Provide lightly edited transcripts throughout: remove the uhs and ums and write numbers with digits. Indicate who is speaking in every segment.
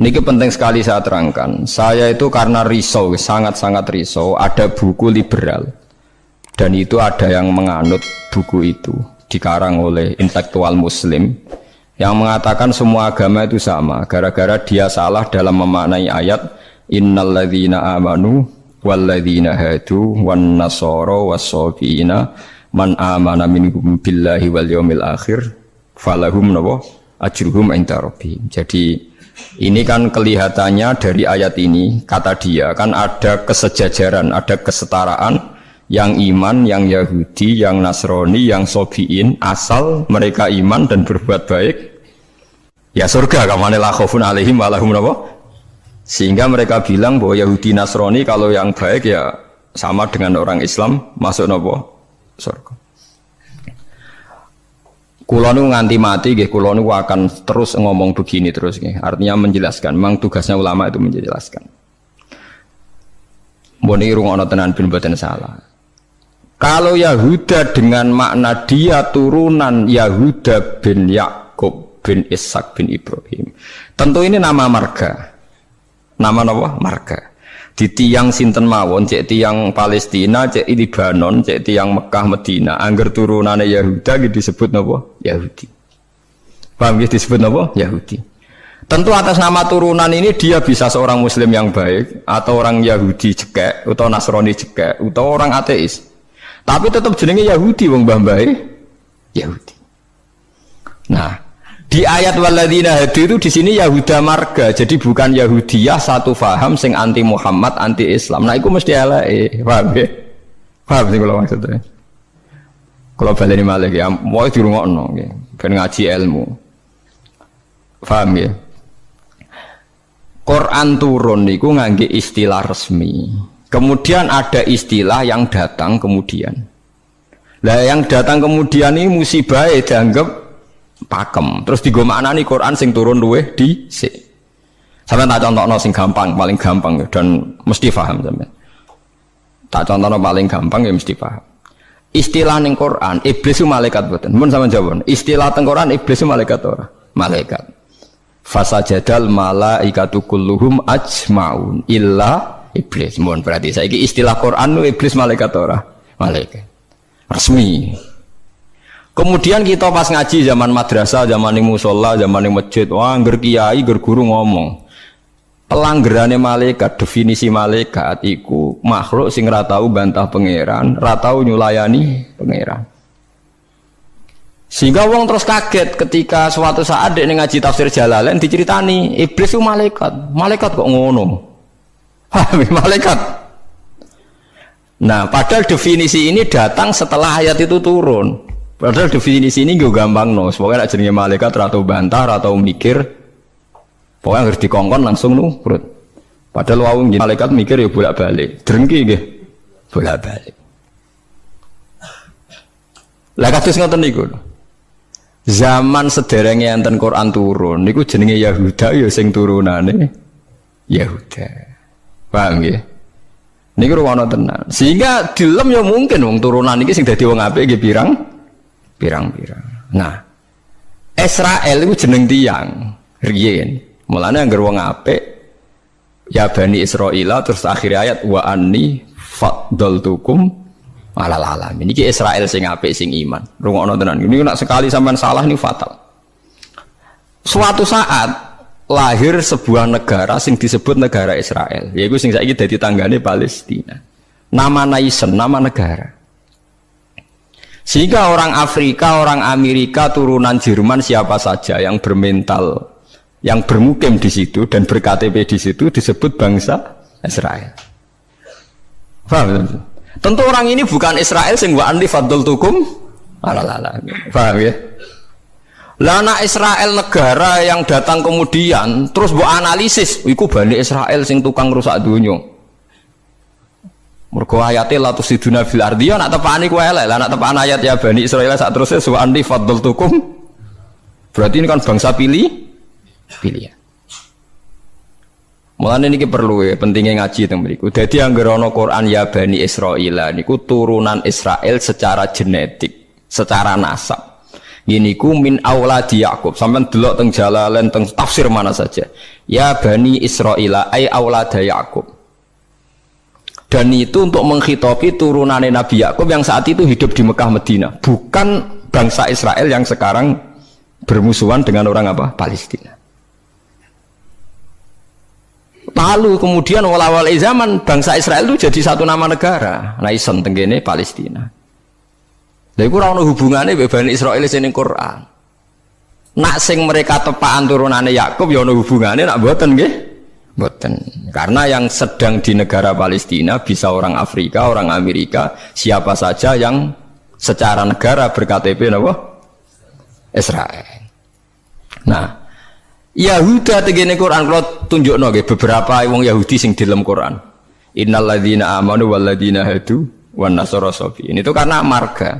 Speaker 1: Niki penting sekali saya terangkan. Saya itu karena risau, sangat-sangat risau. Ada buku liberal dan itu ada yang menganut buku itu, dikarang oleh intelektual Muslim yang mengatakan semua agama itu sama. Gara-gara dia salah dalam memaknai ayat innalladzina amanu walladzina hadu wan nasara was-sabiina man amana minhum billahi wal yaumil akhir falahum ajruhum inda rabbihim. Jadi ini kan kelihatannya dari ayat ini, kata dia kan ada kesejajaran, ada kesetaraan yang iman, yang Yahudi, yang Nasrani, yang Sobiin, asal mereka iman dan berbuat baik ya surga, kamane la khaufun alaihim wa lahum sehingga mereka bilang bahwa Yahudi Nasrani kalau yang baik ya sama dengan orang Islam masuk surga. Kulo nu nganti mati nggih, kulo nu akan terus ngomong begini terus nggih. Artinya menjelaskan, memang tugasnya ulama itu menjelaskan. Mbon iki rungono tenan ben mboten salah. Kalau Yahuda dengan makna dia turunan Yahuda bin Yakub bin Ishak bin Ibrahim. Tentu ini nama marga. Nama napa? Marga. Di tiang sinten mawon, cek tiang Palestina, cek Libanon, cek tiang Mekah Medina, angger turunane Yahuda disebut napa? Yahudi. Paham gitu disebut napa? Yahudi. Tentu atas nama turunan ini dia bisa seorang Muslim yang baik atau orang Yahudi cekek atau Nasrani cekek atau orang ateis. Tapi tetap jenenge Yahudi wong mbah-mbahe Yahudi. Nah, di ayat walladzina hadu itu di sini Yahuda marga, jadi bukan Yahudiyah satu faham sing anti Muhammad, anti Islam. Nah, itu mesti eleke, paham ya? Paham sih kalau maksudnya. Kalau baleni malih ya, mau dirungokno nggih, ben ngaji ilmu. Paham ya? Quran turun niku ngangge istilah resmi. Kemudian ada istilah yang datang kemudian. Lah yang datang kemudian ini musibah dianggap pakem, terus digo maknani Quran sing turun luweh dhisik. Sampeyan tak contohno sing gampang, paling gampang dan mesti paham sampeyan. Tak contohno paling gampang ya mesti paham. Istilah ning Quran, iblis itu malaikat mboten. Mun sampeyan jawab, istilah teng Quran iblis itu malaikat ora? Malaikat. Fasajadal malaikatu kulluhum ajmaun illa iblis. Mun berarti saiki istilah Quran iblis malaikat ora? Malaikat. Resmi. Kemudian kita pas ngaji zaman madrasah, zaman ning musala, zaman ning masjid, wah ngger kiai, ngger guru ngomong. Pelanggerane malaikat, definisi malaikat iku makhluk sing ra tau bantah pangeran, ra tau nyulayani pangeran. Sehingga wong terus kaget ketika suatu saat dek ngaji tafsir Jalalain diceritani iblis itu malaikat. Malaikat kok ngono? Paham malaikat? Nah, padahal definisi ini datang setelah ayat itu turun. Padahal definisi ini gue gampang no, pokoknya nak jenenge malaikat atau bantah atau mikir, pokoknya harus dikongkon langsung nurut. Padahal wawung malaikat mikir ya bolak balik, drengki gih, bolak balik. Lah kados ngoten niku. Zaman sederenge enten Quran turun, niku jenenge Yahuda ya sing turunane Yahuda. Paham nggih? Niku ruwono tenan. Sehingga dilem ya mungkin wong turunan iki sing dadi wong apik nggih pirang-pirang. Nah, Israel itu jeneng tiang riyen. Mulane anggere wong apik ya Bani Israil terus akhir ayat wa anni faddaltukum alal alamin. Iki Israel sing apik sing iman. Rungokno tenan. Ini nek sekali sampean salah ini fatal. Suatu saat lahir sebuah negara sing disebut negara Israel. Yaiku sing saiki dadi tanggane Palestina. Nama nation, nama negara. Sehingga orang Afrika, orang Amerika, turunan Jerman siapa saja yang bermental, yang bermukim di situ dan berKTP di situ disebut bangsa Israel. Paham? Tentu orang ini bukan Israel sing wa anni faddaltukum alal. Paham ya? Lah anak Israel negara yang datang kemudian terus mbok analisis, iku Bani Israel sing tukang rusak donya. Mergo ayate la tusiduna fil ardi ya nak tepani ku elek. Lah nak tepan ayat ya Bani Israil sak terusé wa anni faddaltukum. Berarti ini kan bangsa pilihan. Mulane niki perlu ya pentingnya ngaji teng mriku. Dadi anggere ana Quran ya Bani Israil niku turunan Israel secara genetik, secara nasab. Ini ku min auladi Yakub. Sampeyan delok teng Jalalain teng tafsir mana saja. Ya bani Israila ay aulada Yakub. Dan itu untuk menghitopi turunannya Nabi Yakub yang saat itu hidup di Mekah Medina, bukan bangsa Israel yang sekarang bermusuhan dengan orang apa? Palestina. Lalu kemudian awal-awal zaman bangsa Israel itu jadi satu nama negara. Nah isen tenggene Palestina. Lha iku ora ono hubungane mbek Bani Israil sing ning Quran. Nak sing mereka tepaan turunane Yakub ya ono hubungane, nak mboten nggih? Mboten. Karena yang sedang di negara Palestina bisa orang Afrika, orang Amerika, siapa saja yang secara negara berKTP napa? Israel. Nah, Yahuda tegene Quran kalau tunjukno nggih beberapa wong Yahudi sing di dalam Quran. Innalladzina amanu walladzina hadu wan nasara sabi. Ini itu karena marga.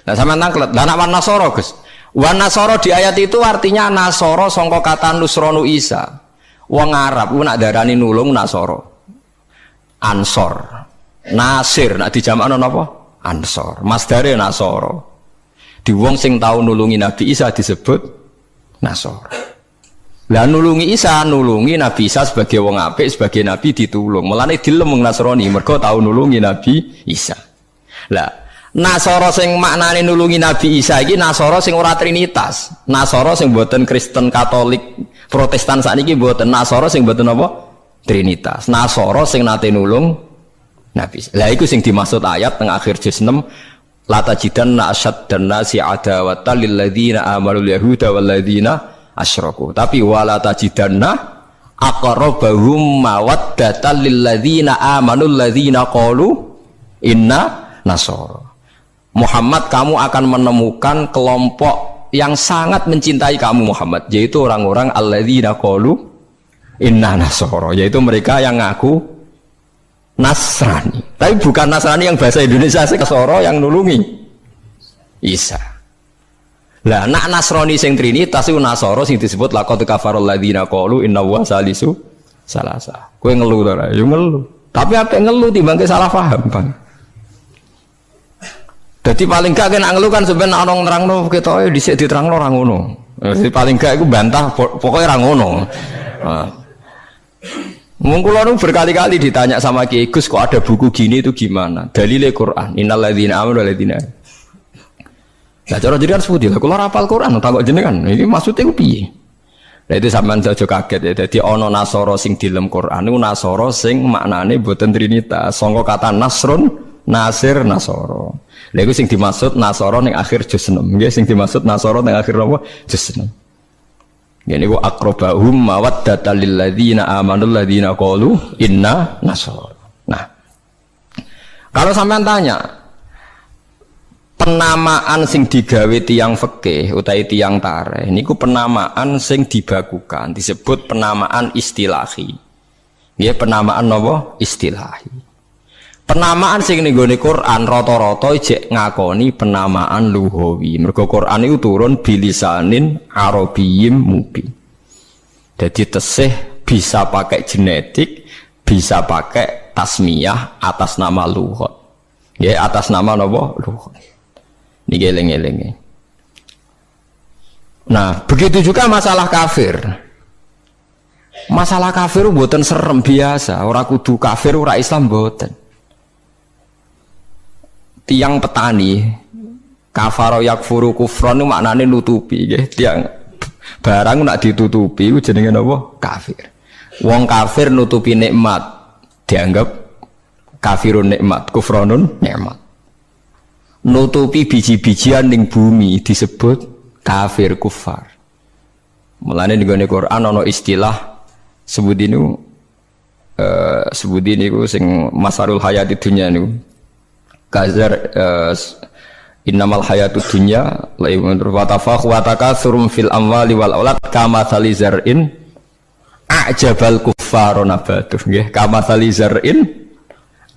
Speaker 1: Nah sama tangklet, lah nak wan nasara Gus. Wan nasara di ayat itu artinya nasara sangka kata nusronu Isa. Wong Arab ku nak darani nulung nasara. Ansor. Nasir nak dijamakno napa? Ansor. Masdare nasara. Di wong sing tau nulungi Nabi Isa disebut nasara. Lah nulungi Isa, nulungi Nabi Isa sebagai wong apik, sebagai nabi ditulung. Mulane dilem wong Nasrani mergo tau nulungi Nabi Isa. Lah Nasara sing maknane nulungi Nabi Isa iki Nasara sing ora trinitas. Nasara sing mboten Kristen Katolik Protestan sakniki mboten. Nasara sing mboten apa? Trinitas. Nasara sing nate nulung Nabi Isa. Lah iku sing dimaksud ayat teng akhir juz 6 la tajidanna asyaddan nasi adawatan lil ladzina amanu yahuda wal ladzina asyraku. Tapi wala tajidanna aqrabahum mawaddatan lil ladzina amanu alladzina qalu inna nasara. Muhammad, kamu akan menemukan kelompok yang sangat mencintai kamu Muhammad, yaitu orang-orang alladzina qalu inna nasara, yaitu mereka yang ngaku Nasrani. Tapi bukan Nasrani yang bahasa Indonesia sekesoro yang nulungi Isa. Lah nak Nasrani sing trinitas iku Nasara sing disebut laqad kafarul ladzina qalu inna wa salisu salasa. Kowe ngelu to ora? Ya ngelu. Tapi apa ngelu timbang salah paham, Bang. Jadi paling gak kena ngeluh kan sebenarnya orang nerangno ketoke dhisik diterangno ora ngono. Jadi paling gak iku bantah pokoknya ora ngono. Mung kula nu berkali-kali ditanya sama Kiai Gus kok ada buku gini itu gimana? Dalile Quran, innal ladzina amanu wal ladzina. Lah cara jenengan seputi lah kula hafal Quran takok jenengan. Ini maksudnya ku piye? Lah itu sampean aja kaget ya. Dadi ana Nasara sing di dalam Quran niku Nasara sing maknane boten trinitas. Sangka kata Nasrun, Nasir, Nasara. Lha iku sing dimaksud Nasara ning akhir juz 6. Nggih sing dimaksud Nasara ning akhir apa? Juz 6. Ngene iku aqrabahum mawaddatan lil ladzina amanu ladzina qalu inna nasara. Nah. Kalau sampean tanya penamaan sing digawe tiyang fikih utawi tiyang tarikh niku penamaan sing dibakukan disebut penamaan istilahi. Nggih penamaan napa? Istilahi. Penamaan sing ning gone Quran rata-rata jek ngakoni penamaan lughawi. Mergo Quran itu turun bilisanin arabiyyim mubin. Jadi tesih bisa pakai genetik, bisa pakai tasmiyah atas nama lughat. Ya atas nama napa? Lughat. Niki eling-eling. Nah, begitu juga masalah kafir. Masalah kafir mboten serem biasa, ora kudu kafir ora Islam mboten. Tiang petani kafaro yakfuru kufron itu maknanya nutupi ya. Tiang barang nak ditutupi itu jenenge apa? Kafir. Wong kafir nutupi nikmat dianggap kafirun nikmat, kufronun nikmat. Nutupi biji-bijian ning bumi disebut kafir kufar. Mulane di Quran ana istilah sebut ini sing masarul hayati dunya niku. Kazar innamal hayatud dunya laibun wa tafakhurum fil amwali wal aulad kama salizar'in a'jabal kuffara nabatuh nggih kama salizar'in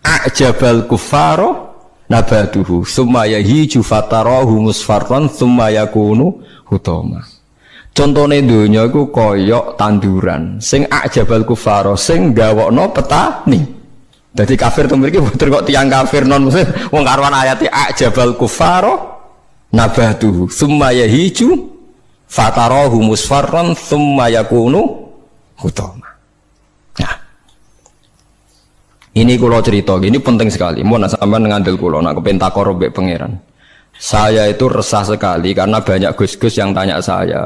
Speaker 1: a'jabal kuffara nabatuhu summa yahiju fatarahu musfarran summa yakunu hutama. Contone donya iku kaya tanduran sing a'jabal kuffara sing gawokno petani. Jadi kafir itu memiliki betul kok tiang kafir non muslim wong karuan ayat ajabal kufaro nabatuhu tsumma yahiju fatarahu musfarran tsumma yakunu hutama. Nah, ini kula cerita, ini penting sekali. Mun sampean ngandel kula nak kepen takor mbek pangeran. Saya itu resah sekali karena banyak gus-gus yang tanya saya.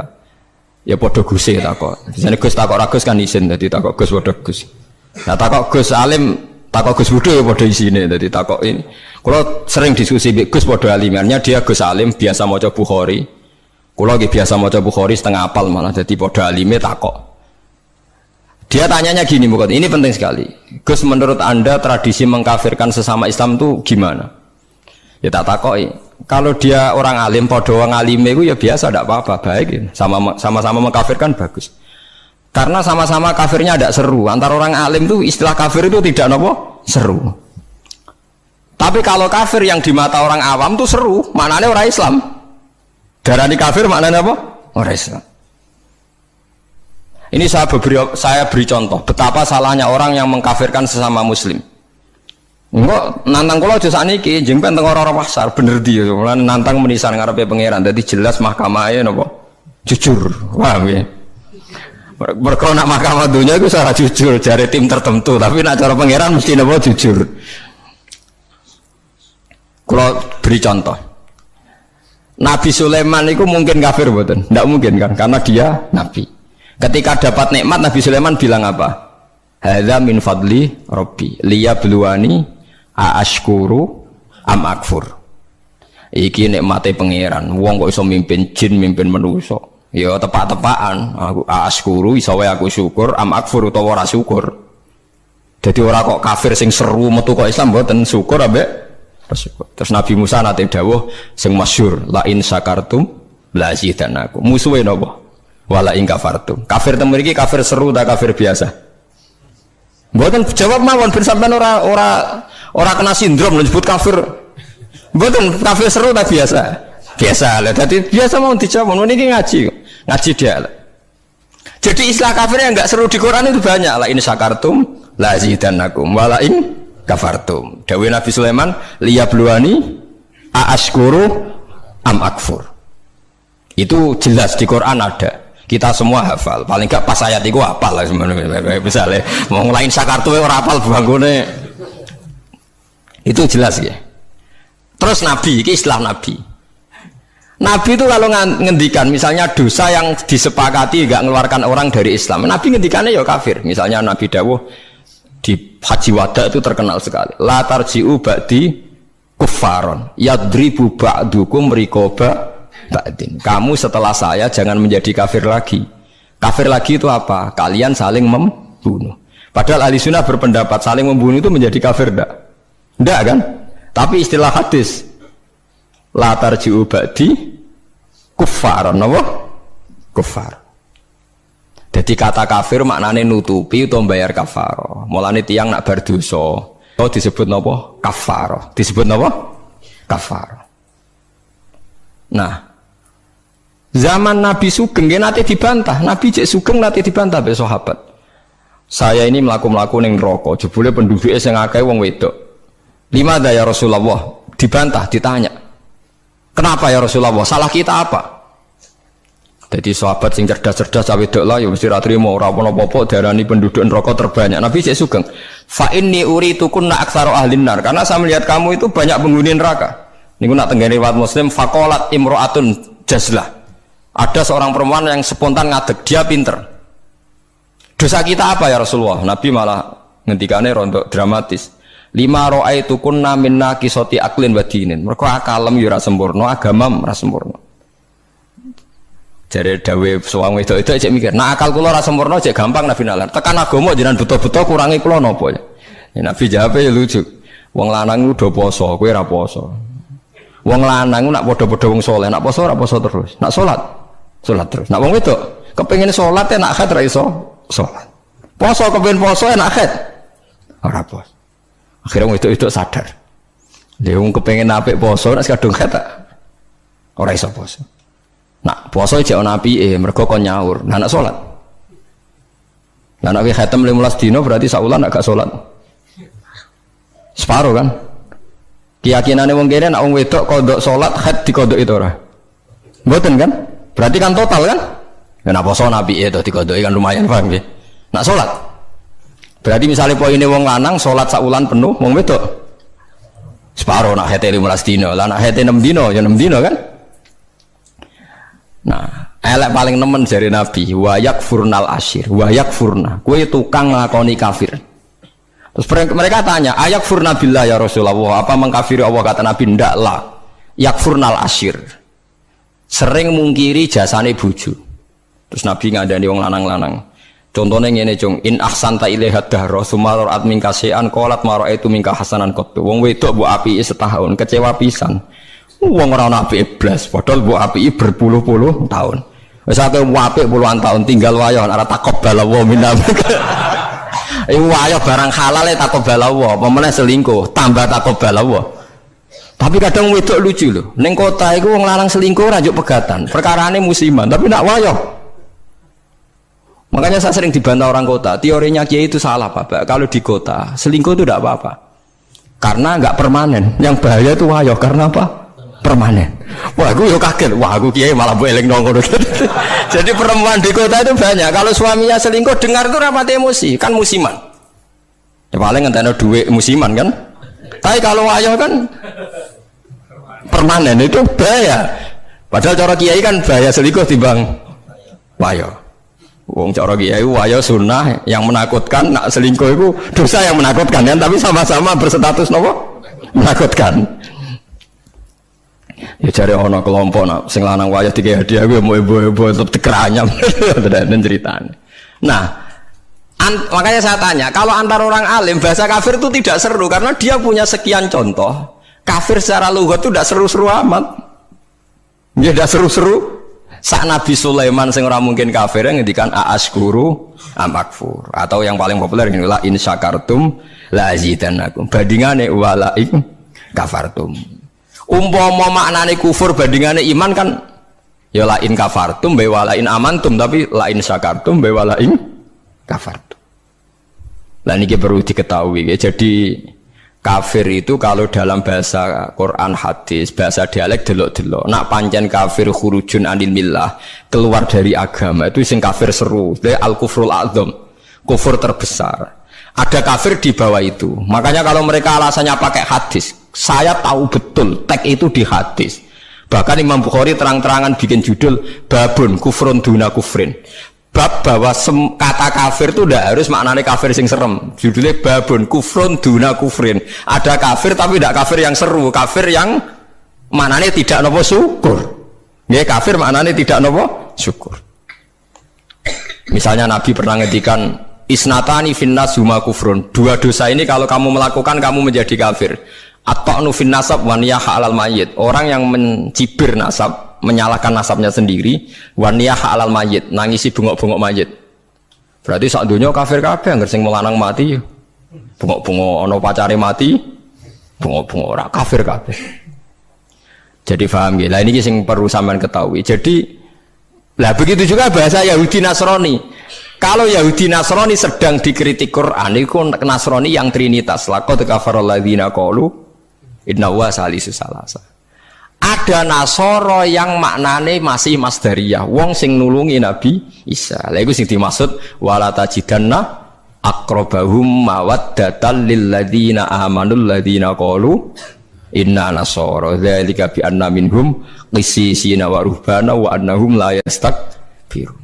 Speaker 1: Ya padha guse takok. Biasane Gus takok ra Gus kan isin, dadi takok Gus padha Gus. Nah takok Gus alim, takok Gus Budhe ya padha isine, dadi takok ini. Kula sering diskusi mbek Gus padha alimannya, dia Gus alim biasa maca Bukhari. Kula nggih biasa maca Bukhari setengah apal malah, dadi padha alime takok. Dia tanyanya gini, bukan ini penting sekali. Gus, menurut Anda tradisi mengkafirkan sesama Islam itu gimana? Ya tak takoki. Kalau dia orang alim, podo orang alim itu ya biasa, tidak apa-apa, baik. Ya. Sama-sama mengkafirkan bagus. Karena sama-sama kafirnya tidak seru. Antara orang alim itu istilah kafir itu tidak nopo seru. Tapi kalau kafir yang di mata orang awam itu seru, maknanya orang Islam. Darani kafir maknanya apa? Orang Islam. Ini saya beri contoh betapa salahnya orang yang mengkafirkan sesama Muslim. Enggak nantang kula aja sakniki jempen teng ora-ora pasar bener dia mulane nantang menisan ngarepe pangeran dadi jelas mahkamahe napa jujur paham ya mergo nak mahkamah dunia iku ora jujur jare tim tertentu tapi nak cara pangeran mesti napa jujur. Kula beri contoh Nabi Sulaiman itu mungkin kafir mboten? Ndak mungkin kan karena dia nabi. Ketika dapat nikmat Nabi Sulaiman bilang apa? Hadza min fadli rabbi liyabluwani aashkuru am akfur. Iki nikmate pangeran. Wong kok iso mimpin jin, mimpin manusa. Ya tepak-tepakan. Aku aashkuru iso wae aku syukur, am akfur utawa ora syukur. Jadi ora kok kafir sing seru metu kok Islam mboten syukur ambek syukur. Terus Nabi Musa nate dawuh sing masyhur, la in syakartum la zidanakum. Musuhe napa? Wala in kafartum. Kafir teng mriki kafir seru ta kafir biasa? Mboten jawab mawon ben sampean ora kena sindrom nyebut kafir. Mboten kafir seru ta biasa? Biasa lah. Dadi biasa mau dijawab niki ngaji. Ngaji dia. Jadi istilah kafir yang enggak seru di Quran itu banyak. La in syakartum la zidanakum wala in kafartum. Dawuh Nabi Sulaiman liyabluwani aashkuru am akfur. Itu jelas di Quran ada. Kita semua hafal, paling gak pas ayat itu hafal lah sebenarnya. Misalnya mau ngelain sakartu orang hafal bangunnya itu jelas ya. Terus Nabi, ini istilah Nabi. Nabi itu kalau ngendikan misalnya dosa yang disepakati gak ngeluarkan orang dari Islam, Nabi ngendikannya ya kafir. Misalnya Nabi dawuh di Haji Wada itu terkenal sekali. La tarji'u ba'di kuffaron yadribu ba'dukum rikoba ba'din. Kamu setelah saya jangan menjadi kafir lagi. Kafir lagi itu apa? Kalian saling membunuh. Padahal ahli sunnah berpendapat saling membunuh itu menjadi kafir enggak kan? Tapi istilah hadis la tarji'u ba'di kuffar, apa? Kuffar. Jadi kata kafir maknanya nutupi atau bayar kafarah. Mulane tiyang nak berdosa itu disebut napa? Kafarah. Disebut napa? Kafarah. Nah, zaman Nabi Sugeng nanti dibantah, Nabi cek Sugeng nanti dibantah be sahabat. Saya ini melaku-melaku ning neraka, jebule penduduknya sing akeh wong wedok. Lima ya Rasulullah, dibantah, ditanya. Kenapa ya Rasulullah? Salah kita apa? Jadi sahabat sing cerdas-cerdas cawe wedok lah ya mesti ra trimo ora apa-apa darani penduduk neraka terbanyak. Nabi cek Sugeng, fa inni uritukunna aktsaru ahlin nar, karena saya melihat kamu itu banyak penghuni neraka. Niku nak tenggene riwayat Muslim faqalat imro'atun jazlah. Ada seorang perempuan yang spontan ngadeg, dia pinter. Dosa kita apa ya Rasulullah? Nabi malah ngendikane rontok dramatis. Lima ra'aitukunna minna qisati aqlin wa dinin. Mergo akalem ya ora sempurna, agamam ora sempurna. Jare dawuh suwang wedok-wedok cek mikir, "Nah akal kula ora sempurna cek gampang Nabi nalar. Tekan agama jenengan buta-buta kurangi kula napa ya?" Ya Nabi jawab ya lucu. Wong lanang udah poso, kowe ora poso. Wong lanang nak padha-padha wong saleh, nak poso ora poso terus. Nak salat terus. Nak wong wedok kepengin salat nak haid ra iso salat. Poso kepengin poso nak haid ora poso. Akhirnya wong wedok sadar. Lha wong kepengin apik poso nak kadung haid ora iso poso. Nak poso jek ana apike mergo kon nyaur. Nah nak salat. Lah nek khatam 15 dina berarti saulan nak gak salat. Separo kan? Keyakinane wong kene nek wong wedok kodok salat haid dikodok itu ora. Mboten kan? Berarti kan total kan? Ya napa poso nabi itu dikodoki kan lumayan paham nggih. Nak salat. Berarti misalnya poine wong lanang salat sak wulan penuh, wong wedok separo nak haid 15 dina. Lah nak haid 6 dina ya 6 dina kan? Nah, elek paling nemen jare nabi, wa yakfurnal asyir, wa yakfurna. Kowe tukang nglakoni kafir. Terus mereka tanya, ayak furna billah ya Rasulullah, apa mengkafiri Allah? Kata Nabi, ndak lah. Yakfurnal asyir, sering mungkiri jasane bojo. Terus Nabi ngandani wong lanang-lanang. Contohnya ngene cung, in ahsanta ilaiha dahra summa ra'at minka syai'an qalat ma ra'aitu minka hasanan qattu. Wong wedok mbok apiki setahun, kecewa pisan. Wong ora ana apike blas, padahal mbok apiki berpuluh-puluh tahun. Wis akeh apik puluhan tahun tinggal wayo ora taqabbal wa minna. Wayo barang halal ya takobal Allah, pemenang selingkuh tambah takobal Allah. Tapi kadang wedok lucu loh, neng kota itu wong lanang selingkuh rajuk pegatan, perkarane musiman, tapi nak wayo. Makanya saya sering dibantah orang kota, teorinya Kiai itu salah Pak. Kalau di kota selingkuh itu tidak apa-apa, karena nggak permanen. Yang bahaya itu wayo, karena apa? Permanen. Wah, aku yo kaget. Wah, aku Kiai malah boleh nongol. Jadi perempuan di kota itu banyak. Kalau suaminya selingkuh, dengar itu rapat emosi, kan musiman. Ya paling ngenteni duit musiman kan. Tapi kalau wayo kan permanen, itu bahaya. Padahal cara Kiai kan bahaya selingkuh timbang wayo. Wong cara Kiai wayo sunnah yang menakutkan, nak selingkuh itu dosa yang menakutkan kan, tapi sama-sama berstatus nopo menakutkan. Ya cari ono kelompok nak sing lanang wayah tiga hadiah gue mau ibu-ibu tetap dikeranyam dan ceritanya. Nah, makanya saya tanya, kalau antar orang alim bahasa kafir itu tidak seru karena dia punya sekian contoh. Kafir secara lughat itu tidak seru-seru amat. Ya tidak seru-seru. Sak Nabi Sulaiman sing ora mungkin kafir ngendikan aaskuru amakfur, atau yang paling populer ini la in syakartum la azidannakum. Bandingane wala in kafartum. Umpama maknane kufur bandingane iman kan ya lain kafartum be walain amantum, tapi lain syakartum be walain kafartum. Lah niki perlu diketahui ya. Jadi kafir itu kalau dalam bahasa Quran hadis, bahasa dialek delok-delok. Nak pancen kafir khurujun anil millah, keluar dari agama, itu sing kafir seru. Dia al-kufrul a'dzam, kufur terbesar. Ada kafir di bawah itu. Makanya kalau mereka alasannya pakai hadis, saya tahu betul teks itu di hadis. Bahkan Imam Bukhari terang-terangan bikin judul babun kufrun duna kufrin. Bab bahwa kata kafir itu tidak harus maknanya kafir sing serem. Judulnya babun kufrun duna kufrin. Ada kafir tapi tidak kafir yang seru, kafir yang maknanya tidak nopo syukur. Ya kafir maknanya tidak nopo syukur. Misalnya Nabi pernah ngedikan isnatani finnas huma kufrun. Dua dosa ini kalau kamu melakukan kamu menjadi kafir. At-ta'nu fin nasab wa niyaha 'alal mayyit. Orang yang mencibir nasab, menyalahkan nasabnya sendiri, wa niyaha 'alal mayyit, nangisi bengok-bengok mayit. Berarti sak donya kafir kabeh anggere sing melanang mati. Bengok-bengok ana pacare mati, bengok-bengok ora kafir kabeh. Jadi paham nggih. Lah ini sing perlu sampean ketahui. Jadi lah begitu juga bahasa Yahudi Nasrani. Kalau Yahudi Nasrani sedang dikritik Quran, itu Nasrani yang trinitas. Laqad kafaral ladzina qalu inna huwa salisu salasa. Ada Nasoro yang maknane masih masdariyah, wong sing nulungi Nabi Isa. Lha iku sing dimaksud wala tajidanna aqrabahum mawaddatan lil ladzina amanul ladzina qalu inna nasara dzalika bi anna minhum qissisina wa ruhbana wa annahum la yastakbirun.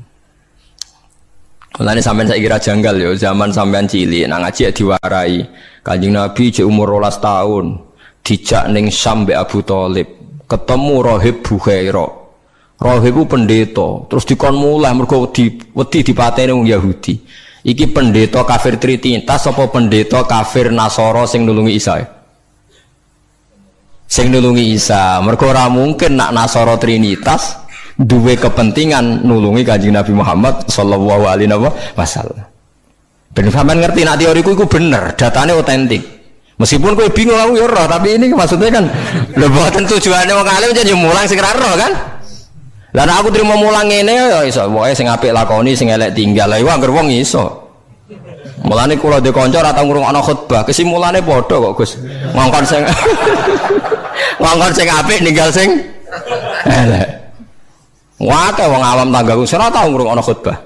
Speaker 1: Mulane sampean saiki kira janggal ya, zaman sampean cilik nang ngaji diwarai. Kanjeng Nabi jek umur 12 tahun, dijak ning Syam mbek Abu Thalib, ketemu Rahib Bukhaira. Rahib ku pendeta, terus dikon mulih mergo wedi dipateni wong Yahudi. Iki pendeta kafir trinitas apa pendeta kafir Nasara sing nulungi Isa? Sing nulungi Isa, mergo ora mungkin nak Nasara trinitas duwe kepentingan nulungi Kanjeng Nabi Muhammad sallallahu alaihi wasallam. Ben sampean ngerti nak teoriku iku bener, datane otentik. Meskipun kowe bingung aku ya roh, tapi ini maksudnya kan lho boten tujuane wong alim jan mulang sing ra roh kan. Lah nek aku trimo mulang ngene ya iso, pokoke sing apik lakoni, sing elek tinggal. Lah iku anggere wong iso. Mulane kula ndek kanca ora tau ngrungokno khutbah, kesimulane padha kok Gus. Ngongkon sing ngongkon sing apik ninggal sing elek. Wae wong awam tanggaku ora tau ngrungokno khutbah.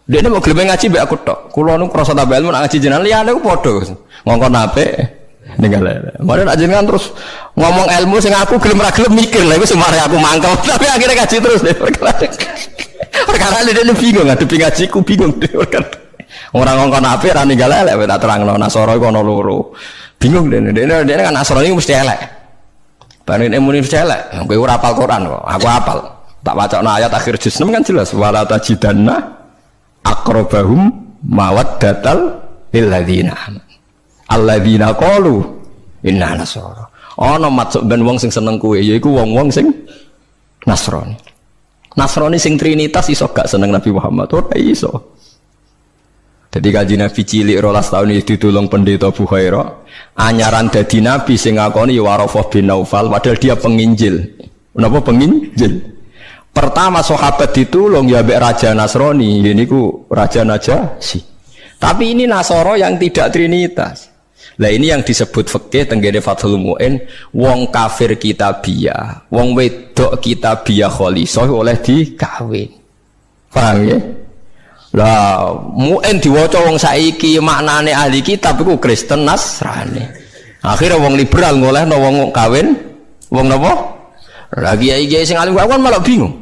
Speaker 1: Dekne mau gelem ngaji mbek aku tok. Kula nu krasa tambah ilmu ngaji jenengan liyane ku padha Gus. Ngongkon apik ninggal elek. Mare nek jenengan terus ngomong ilmu sing aku gelem ra gelem mikir lha iku semare aku mangkel. Tapi akhirnya ngaji terus deh. Perkara dia bingung ngadepi ngajiku bingung deh. Orang ngongkon apik ra ninggal elek tak terangno Nasara iku ana loro. Bingung dene kan Nasara iki mesti elek. Bareng muni mesti elek. Kowe ora hafal Quran kok. Aku hafal. Tak wacana ayat akhir juz 6 kan jelas wala tajidanna aqrabahum mawaddatal lil ladzina alladzina qalu inna nasara. Ana maksud ben wong sing seneng kowe yaiku wong-wong sing Nasrani. Nasrani sing Trinitas iso gak seneng Nabi Muhammad ora iso. Jadi Kanjeng Nabi cilik 12 tahun itu ditulung pendeta Bukhaira, anyaran dadi nabi sing ngakoni Warafah bin Naufal padahal dia penginjil. Menapa penginjil? Pertama sahabat ditulung ya mbek raja Nasrani, niku raja Najasyi. Tapi ini Nasara yang tidak Trinitas. Lah ini yang disebut fikih tenggene Fathul Mu'in, wong kafir kitabiyah, wong wedok kitabiyah khalisah oleh dikawin. Paham ya? Lah Mu'in diwaca wong saiki maknane ahli kitab iku Kristen Nasrani. Akhirnya wong liberal ngolehno wong kawin wong napa? Lah kiai-kiai sing alim kan malah bingung.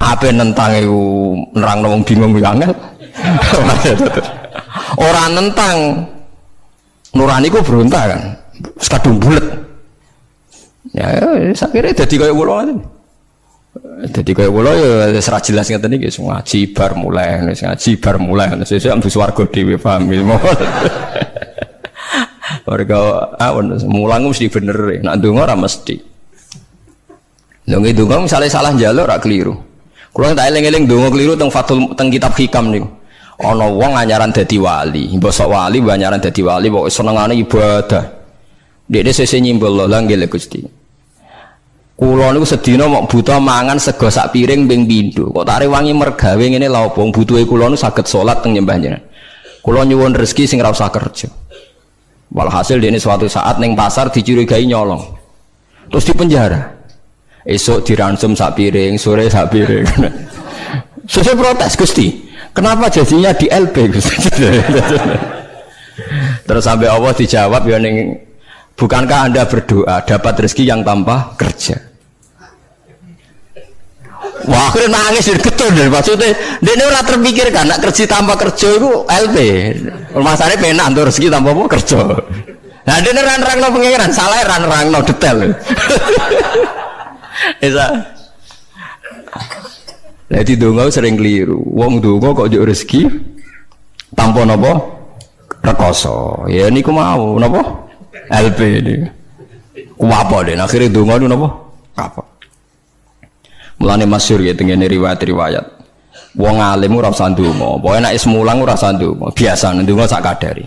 Speaker 1: Apa nentang iku nerangno wong bingung yo angel. Ora nentang nurani ku berontak kan. Wis kadung bulet. Ya akhirnya dadi kaya kula ngoten. Dadi kaya kula ya wis ra jelas ngeten iki ngaji bar mulai, ngaji bar mulai. Sesuk ambu swarga dhewe paham. Warga awon mulang mesti bener, nek ndonga ora mesti. Lha nggih ndonga misale salah njaluk ora keliru. Kula tak eling-eling ndonga keliru teng kitab hikam niku. Ana wong anyaran dadi wali, mbok sok wali mbok anyaran dadi wali pokoke senengane ibadah. Dekne sesuk nyimbol lho nggih Gusti. Kula niku sedina mok buta mangan sego sak piring ping pindho. Kok tak rewangi mergawe ngene lha opo butuhe kula niku saged salat teng nyembah jenengan. Kula nyuwun rezeki sing ora usah kerja. Walhasil dene suatu saat ning pasar dicurigai nyolong. Terus dipenjara. Esok diransum sak piring, sore sak piring. Sesuk protes Gusti. Kenapa jadinya di LP Gusti? Terus sampai Allah dijawab ya ning bukankah Anda berdoa dapat rezeki yang tanpa kerja? Wah, akhirnya nangis getun deh maksudnya. Dia ora terpikirkan nak kerja tanpa kerja itu LP. Masalahnya penak untuk rezeki tanpa apa kerja. Nah dia nerang-nerang pengiran, salah nerang-nerang detail. Isa. Jadi donga sering keliru. Wong donga kok njuk rezeki tanpa napa rekoso. Ya niku mau napa? LP ini. Ku apa den akhire donga niku napa? Apa? Mulane masyhur ya tengene riwayat-riwayat. Wong alim ora usah ndonga. Pokoke nek is mulang ora usah ndonga. Biasa ndonga sak kadari.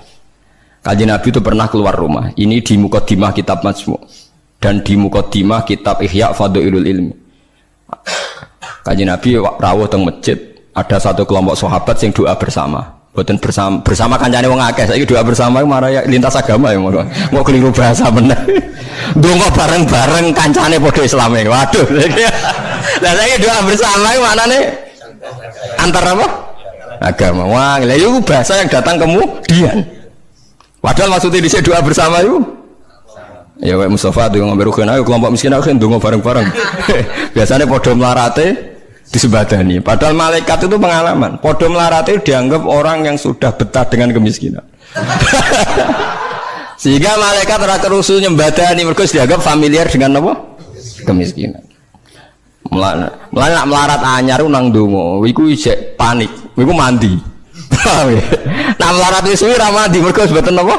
Speaker 1: Kanjeng Nabi itu pernah keluar rumah. Ini di Muqaddimah kitab Majmu' dan di Muqaddimah kitab Ihya Fadhailul Ilmi. Kanjeng Nabi rawuh teng masjid, ada satu kelompok sahabat yang doa bersama. Boten bersama kancane wong akeh. Saiki doa bersama marah ya lintas agama ya ngono. Kok keliru bahasa meneh. Donga bareng-bareng kancane padha Islame. Waduh. Lah saiki doa bersama iki maknane antar apa? Agama. Wah, lha iku bahasa yang datang kemudian. Padahal maksudnya dhisik doa bersama itu ya kayak Mustafa tuh ngomong berukan ayo kelompok miskin aku ndonga bareng-bareng. Biasanya podo melarate disebadani. Padahal malaikat itu pengalaman. Podo melarate dianggap orang yang sudah betah dengan kemiskinan. Sehingga malaikat ora kerusul nyembadani mergo dianggap familiar dengan apa? Kemiskinan. Melarat anyar nang ndonga, iku isih panik. Iku mandi. Nah melarat wis suwi ra mandi mergo mboten apa?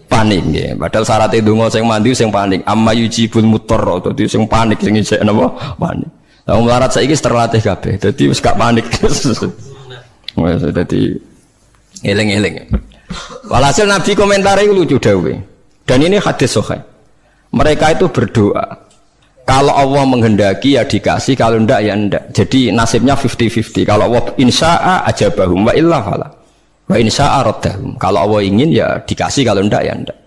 Speaker 1: Panik nggih. Padahal syarat ndonga sing mandi sing panik. Amma yujibul mutarra, dadi sing panik sing isih napa? Panik. Lah melarat saiki terlatih kabeh. Dadi wis gak panik. Wes dadi eling-eling. Walhasil Nabi komentar itu lucu dawuhe. Dan ini hadis sahih. Mereka itu berdoa. Kalau Allah menghendaki ya dikasih, kalau ndak ya ndak. Jadi nasibnya 50-50. Kalau Allah insya'a ajabahum wa illa fala. Wa in syaa raddahum. Kalau Allah ingin ya dikasih, kalau ndak ya ndak.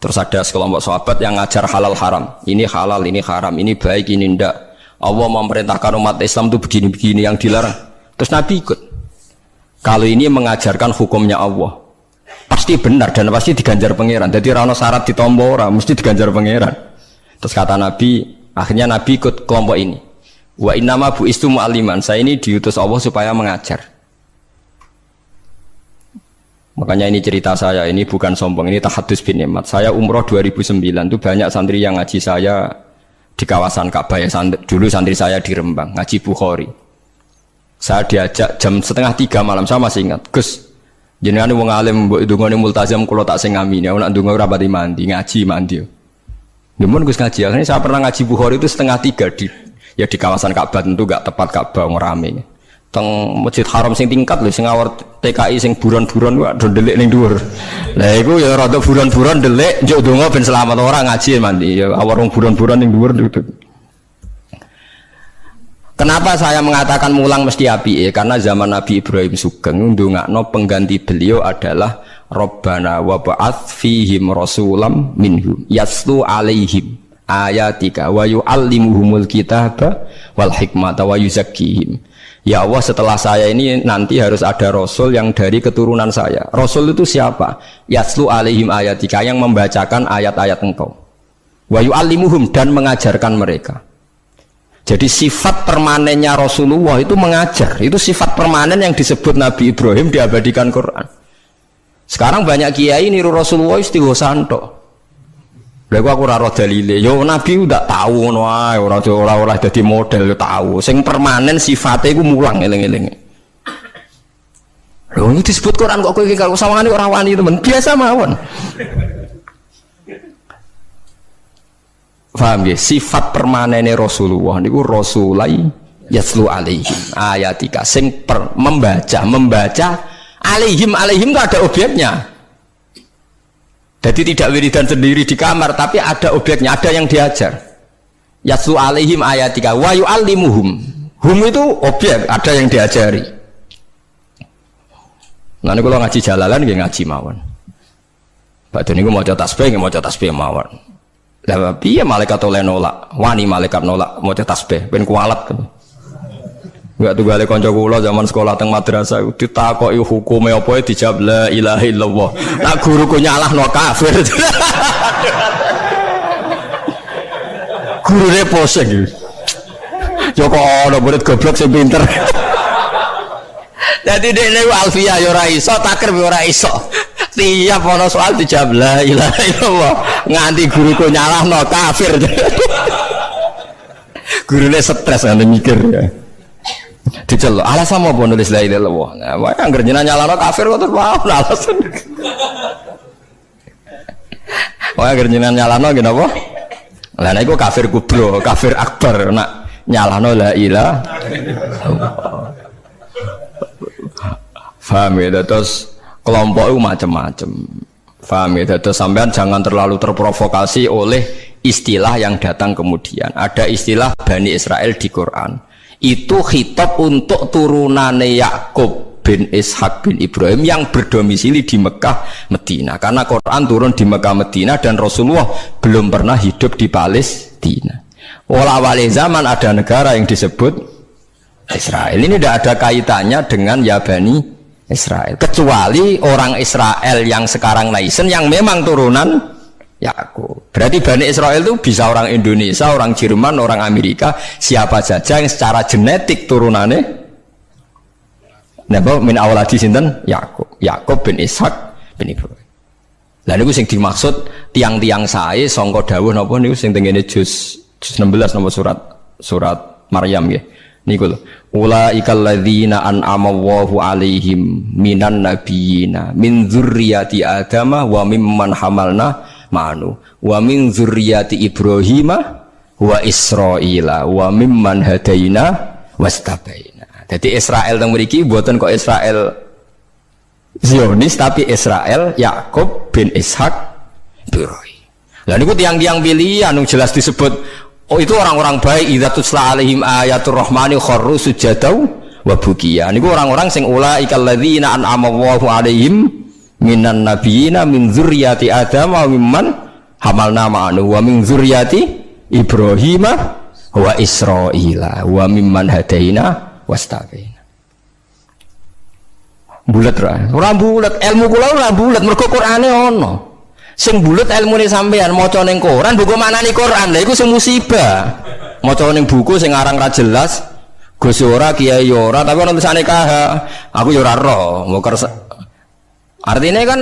Speaker 1: Terus ada sekelompok sahabat yang ngajar halal haram. Ini halal, ini haram, ini baik, ini ndak. Allah memerintahkan umat Islam itu begini-begini yang dilarang. Terus Nabi ikut. Kalau ini mengajarkan hukumnya Allah, pasti benar dan pasti diganjar pangeran. Jadi rano syarat ditompo ora, mesti diganjar pangeran. Terus kata Nabi, akhirnya Nabi ikut kelompok ini. Wa innama bu'istu mu'alliman. Saya ini diutus Allah supaya mengajar. Makanya ini cerita saya, ini bukan sombong, ini tahadus bin nikmat. Saya umroh 2009 itu banyak santri yang ngaji saya di kawasan Ka'bah ya, dulu santri saya di Rembang, ngaji Bukhari. Saya diajak jam 2:30 malam, saya masih ingat. Gus, jenengan wong alim mbok ndongane multazam kula tak sing ngamin ya, nek ndonga ora pati mandi, ngaji mandi. Namun Gus ngaji, akhirnya saya pernah ngaji Bukhari itu 2:30 di kawasan Ka'bah, tentu gak tepat Ka'bah ngrame. Teng Masjid Haram sing tingkat lho, sing awar TKI sing buron-buron wae ndelik ning dhuwur. Lah iku ya rada buron-buron ndelik njuk ndonga ben selamat ora ngaji mandi. Ya awar wong buron-buron ning dhuwur itu. Kenapa saya mengatakan mulang mesti api? Karena zaman Nabi Ibrahim Sugeng ndongakno pengganti beliau adalah Rabbana wa ba'ats fihim rasulam minhum yaslu alaihim ayatika wa yu'allimuhumul kitaba wal hikmata wa yuzakkihim. Ya Allah, setelah saya ini nanti harus ada Rasul yang dari keturunan saya. Rasul itu siapa? Yaslu alaihim ayatika, yang membacakan ayat-ayat engkau. Wa yu'allimuhum, dan mengajarkan mereka. Jadi sifat permanennya Rasulullah itu mengajar. Itu sifat permanen yang disebut Nabi Ibrahim diabadikan Quran. Sekarang banyak kiai niru Rasulullah istighosanto. Lha aku ora roh dalile. Yo Nabi udah tahu ngono ae, ora dadi model yo tahu. Sing permanen sifatnya iku mulang eling-eling. Lho ini disebut Quran kok kowe iki kalau sawangane ora wani temen. Biasa mawon. Paham ya? Sifat permanene Rasulullah niku rasulai yaslu alaihim ayatika, sing membaca alaihim itu ada objeknya. Jadi tidak wiridan sendiri di kamar, tapi ada objeknya, ada yang diajar. Yaslu alaihim ayatika wa yu'allimuhum. Hum itu objek, ada yang diajari. Nah ini kalau ngaji jalalan nggih ngaji mawon. Badhe niku maca tasbih mawon. Lah piye malaikat oleh nolak? Wani malaikat nolak maca tasbih ben kualat. Enggak tunggale kanca kula zaman sekolah teng madrasah ditakoki hukume apa dijawab la ilaha illallah. Nak guruku nyalahno kafir. Gurune poseng. Yo kok ana murid goblok sing pinter. Dadi dekne alfiyah yo ora iso, takrib yo ora iso. Tiap ana soal dijawab la ilaha illallah. Nganti guruku nyalahno kafir. Gurune stres ngene mikir ya. Dicelok alasan apa nulis la ilaha illallah. Nah, wae anggere jenengan nyalano kafir kok terus wae alasan. Wae anggere jenengan nyalano nggih napa? Lah nek iku kafir kubro, kafir akbar nak nyalano la ilaha. Paham ya, terus kelompok itu macam-macam. Paham ya, terus sampean jangan terlalu terprovokasi oleh istilah yang datang kemudian. Ada istilah Bani Israel di Quran. Itu khitab untuk turunane Yakub bin Ishak bin Ibrahim yang berdomisili di Mekah Medina, karena Quran turun di Mekah Medina dan Rasulullah belum pernah hidup di Palestina. Awal-awal zaman ada negara yang disebut Israel. Ini tidak ada kaitannya dengan ya Bani Israel, kecuali orang Israel yang sekarang naisen yang memang turunan Yakub. Berarti Bani Israel itu bisa orang Indonesia, orang Jerman, orang Amerika, siapa saja yang secara genetik turunannya napa min awaladi sinten Yakub bin Ishak bin Ibrahim. Lah niku sing dimaksud tiang-tiang sae sangka dawuh napa niku sing tengene juz 16 napa surat Maryam nggih. Niku lho. Ulaikal ladzina an'ama Allahu 'alaihim minan nabiyina min dzurriyyati Adama wa mimman hamalna ma'anu wa min dzurriyyati Ibrahim wa Israila wa mimman hadaina wastabaina. Jadi Israel teng mriki mboten kok Israel Zionis, tapi Israel Yakub bin Ishak Ibrahim. Lah niku tiang-tiang pilihan jelas disebut. Oh itu orang-orang baik, idza tusla alaihim ayatul rahmani kharru sujadau wa bukiya. Niku orang-orang sing ulaikal ladzina an'ama Allahu 'alaihim minan nabiyina min dzurriyyati Adam wa mimman hamalna ma'anu wa min dzurriyyati Ibrahim wa Israila wa mimman hadaina wastabaina. Bulet ra. Ora bulet, ilmu kula ora bulet mergo Qur'ane ono. Sing bulet ilmune sampean maca ning Quran, buku maknani Quran. Lha iku sing musibah. Maca ning buku sing aran ra jelas, Gus ora, Kiai ora, tapi ono tulisane KH. Aku yo ora ro, artinya kan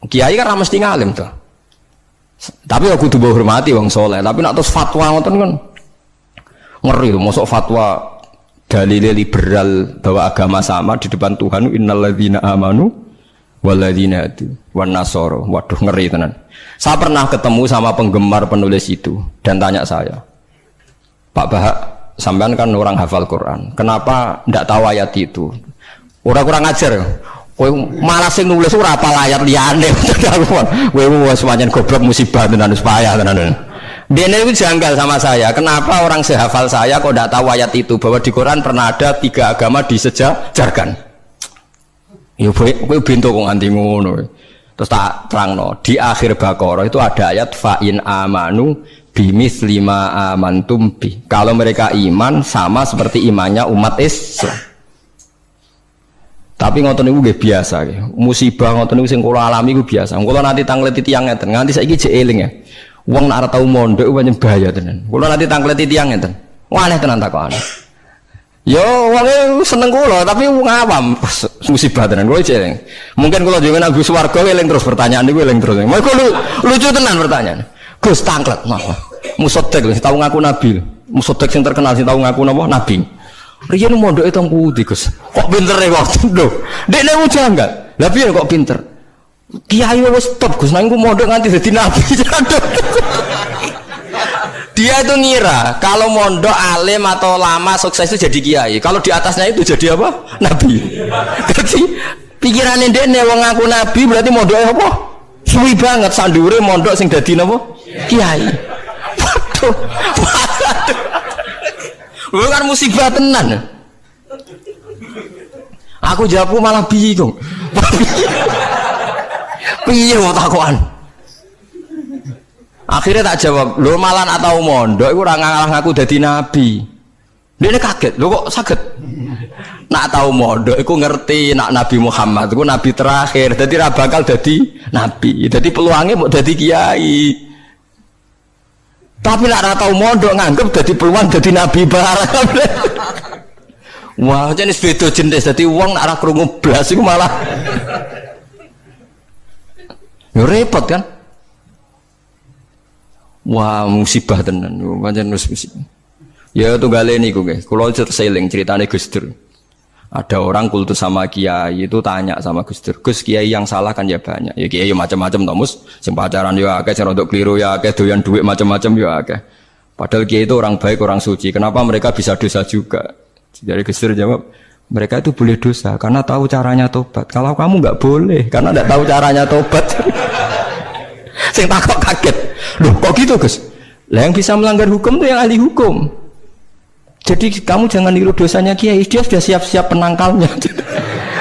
Speaker 1: Kiai kan mesti ngalim tuh. Tapi aku kudu hormati wong soleh. Tapi nak terus fatwa ngoten kan ngeri tuh. Mosok fatwa dalil liberal bahwa agama sama di depan Tuhan. Innalladzina amanu walladzina hadu wan nasara. Waduh ngeri tenan. Saya pernah ketemu sama penggemar penulis itu dan tanya saya, Pak Bahak, sampean kan orang hafal Quran. Kenapa ndak tahu ayat itu? Orang kurang ajar. Kowe malah sing nulis ora apal ayat liyane. Kowe wis pancen goblok musibah tenan wis payah tenan. Dene itu janggal sama saya. Kenapa orang sehafal saya kok ndak tahu ayat itu bahwa di Quran pernah ada 3 agama disejajarkan. Ya kowe bento kok nganti ngono. Terus tak terangno, di akhir Baqarah itu ada ayat fa in amanu bimitsli ma amantum bi. Kalau mereka iman sama seperti imannya umat Islam. Tapi ngoten niku nggih biasa nggih. Musibah ngoten niku sing kula alami iku biasa. Kula nanti tangleti tiyang ngeten, nganti saiki jek eling ya. Wong nek ora tau mondok pancen bahaya tenan. Kula nanti tangleti tiyang ngeten. Wah aneh tenan takokane. Yo wong seneng kula tapi wong awam musibah tenan kula jek eling. Mungkin kula jenengan Agus Warga eling terus pertanyaan niku eling terus. Mergo lucu tenan pertanyaan. Gus tanglet napa? Musoddek sing tau ngaku nabi. Musoddek sing terkenal sing tau ngaku napa? Nabi. Riyen mondoke teng pundi, Gus? Kok pintere kok lho. Dekne janggal. Lah piye kok pinter? Kiai wis top, Gus. Nang ku mondok nganti dadi nabi. Dia itu ngira kalau mondok alim atau lama sukses itu jadi kiai. Kalau di atasnya itu jadi apa? Nabi. Jadi pikirannya dekne wong ngaku nabi berarti mondoknya apa? Suwi banget sandure mondok sing dadi napa? Kiai. Waduh. Bukan musibah tenan. Aku jawabku malah bingung. Piye mau takokan? Akhirnya tak jawab, lho malan atau mondok iku ora ngaku dadi nabi. Dene kaget, lho kok saged? Nak tahu mondok iku ngerti nak Nabi Muhammad iku nabi terakhir, dadi ra bakal dadi nabi. Dadi peluangnya mau dadi kiai. Tapi nak tahu mondok nganggep jadi peluang jadi nabi barang. Wah, jenis beda jenis. Jadi uang nak krungu blas itu malah. Ya repot kan? Wah, musibah tenan. Pancen musibah. Ya tunggale niku nggih. Kula seling ceritane Gus Dur. Ada orang kultus sama kiai itu tanya sama Gus Dur, Gus kiai yang salah kan ya banyak, ya kiai macam-macam tomus, sing pacaran ya akeh, sing rodok keliru ya akeh, doyan duit macam-macam ya akeh. Padahal kiai itu orang baik, orang suci. Kenapa mereka bisa dosa juga? Jadi Gus Dur jawab, mereka itu boleh dosa karena tahu caranya tobat. Kalau kamu nggak boleh karena nggak tahu caranya tobat. Sing takut kaget, loh kok gitu Gus? Lah yang bisa melanggar hukum itu yang ahli hukum. Jadi kamu jangan niru dosanya kiai, dia sudah siap-siap penangkalnya.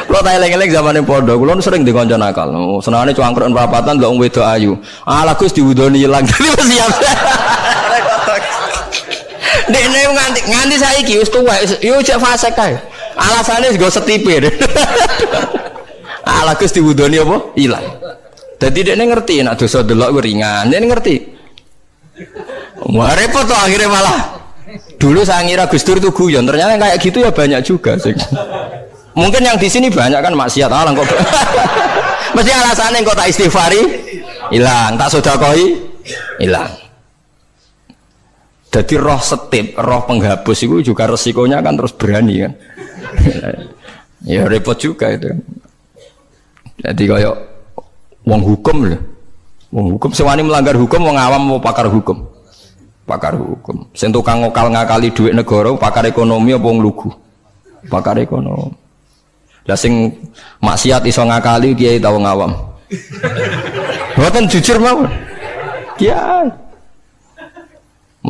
Speaker 1: Kalau tak eleng-eleng zaman yang pondok, kalau sering dikonco nakal. Senangnya cuangkruk perapatan, nggak wedok ayu. Ala Gus diwudoni hilang, jadi siap. Dek nganti saya kius tua, yuk cek fase kai. Alasannya juga setipir. Ala Gus diwudoni apa? Hilang. Jadi dia ngerti, nak dosa delok ringan, dia ngerti. Wah repot tuh akhirnya malah. Dulu saya ngira Gus Dur itu guyon, ternyata kayak gitu ya banyak juga sih. Mungkin yang di sini banyak kan maksiat alang kok. Mesti alasannya kok tak istighfari hilang, tak sedekah hilang. Jadi roh setip, roh penghapus itu juga resikonya kan terus berani kan. Ya repot juga itu. Jadi kayak wong hukum loh. Wong hukum sewani melanggar hukum, wong awam mau pakar hukum. Pakar hukum. Sing tukang ngakali duit negara, pakar ekonomi apa wong lugu? Pakar ekonomi. Lah sing maksiat iso ngakali kiai ta wong awam. Mboten jujur mawon. Kiai.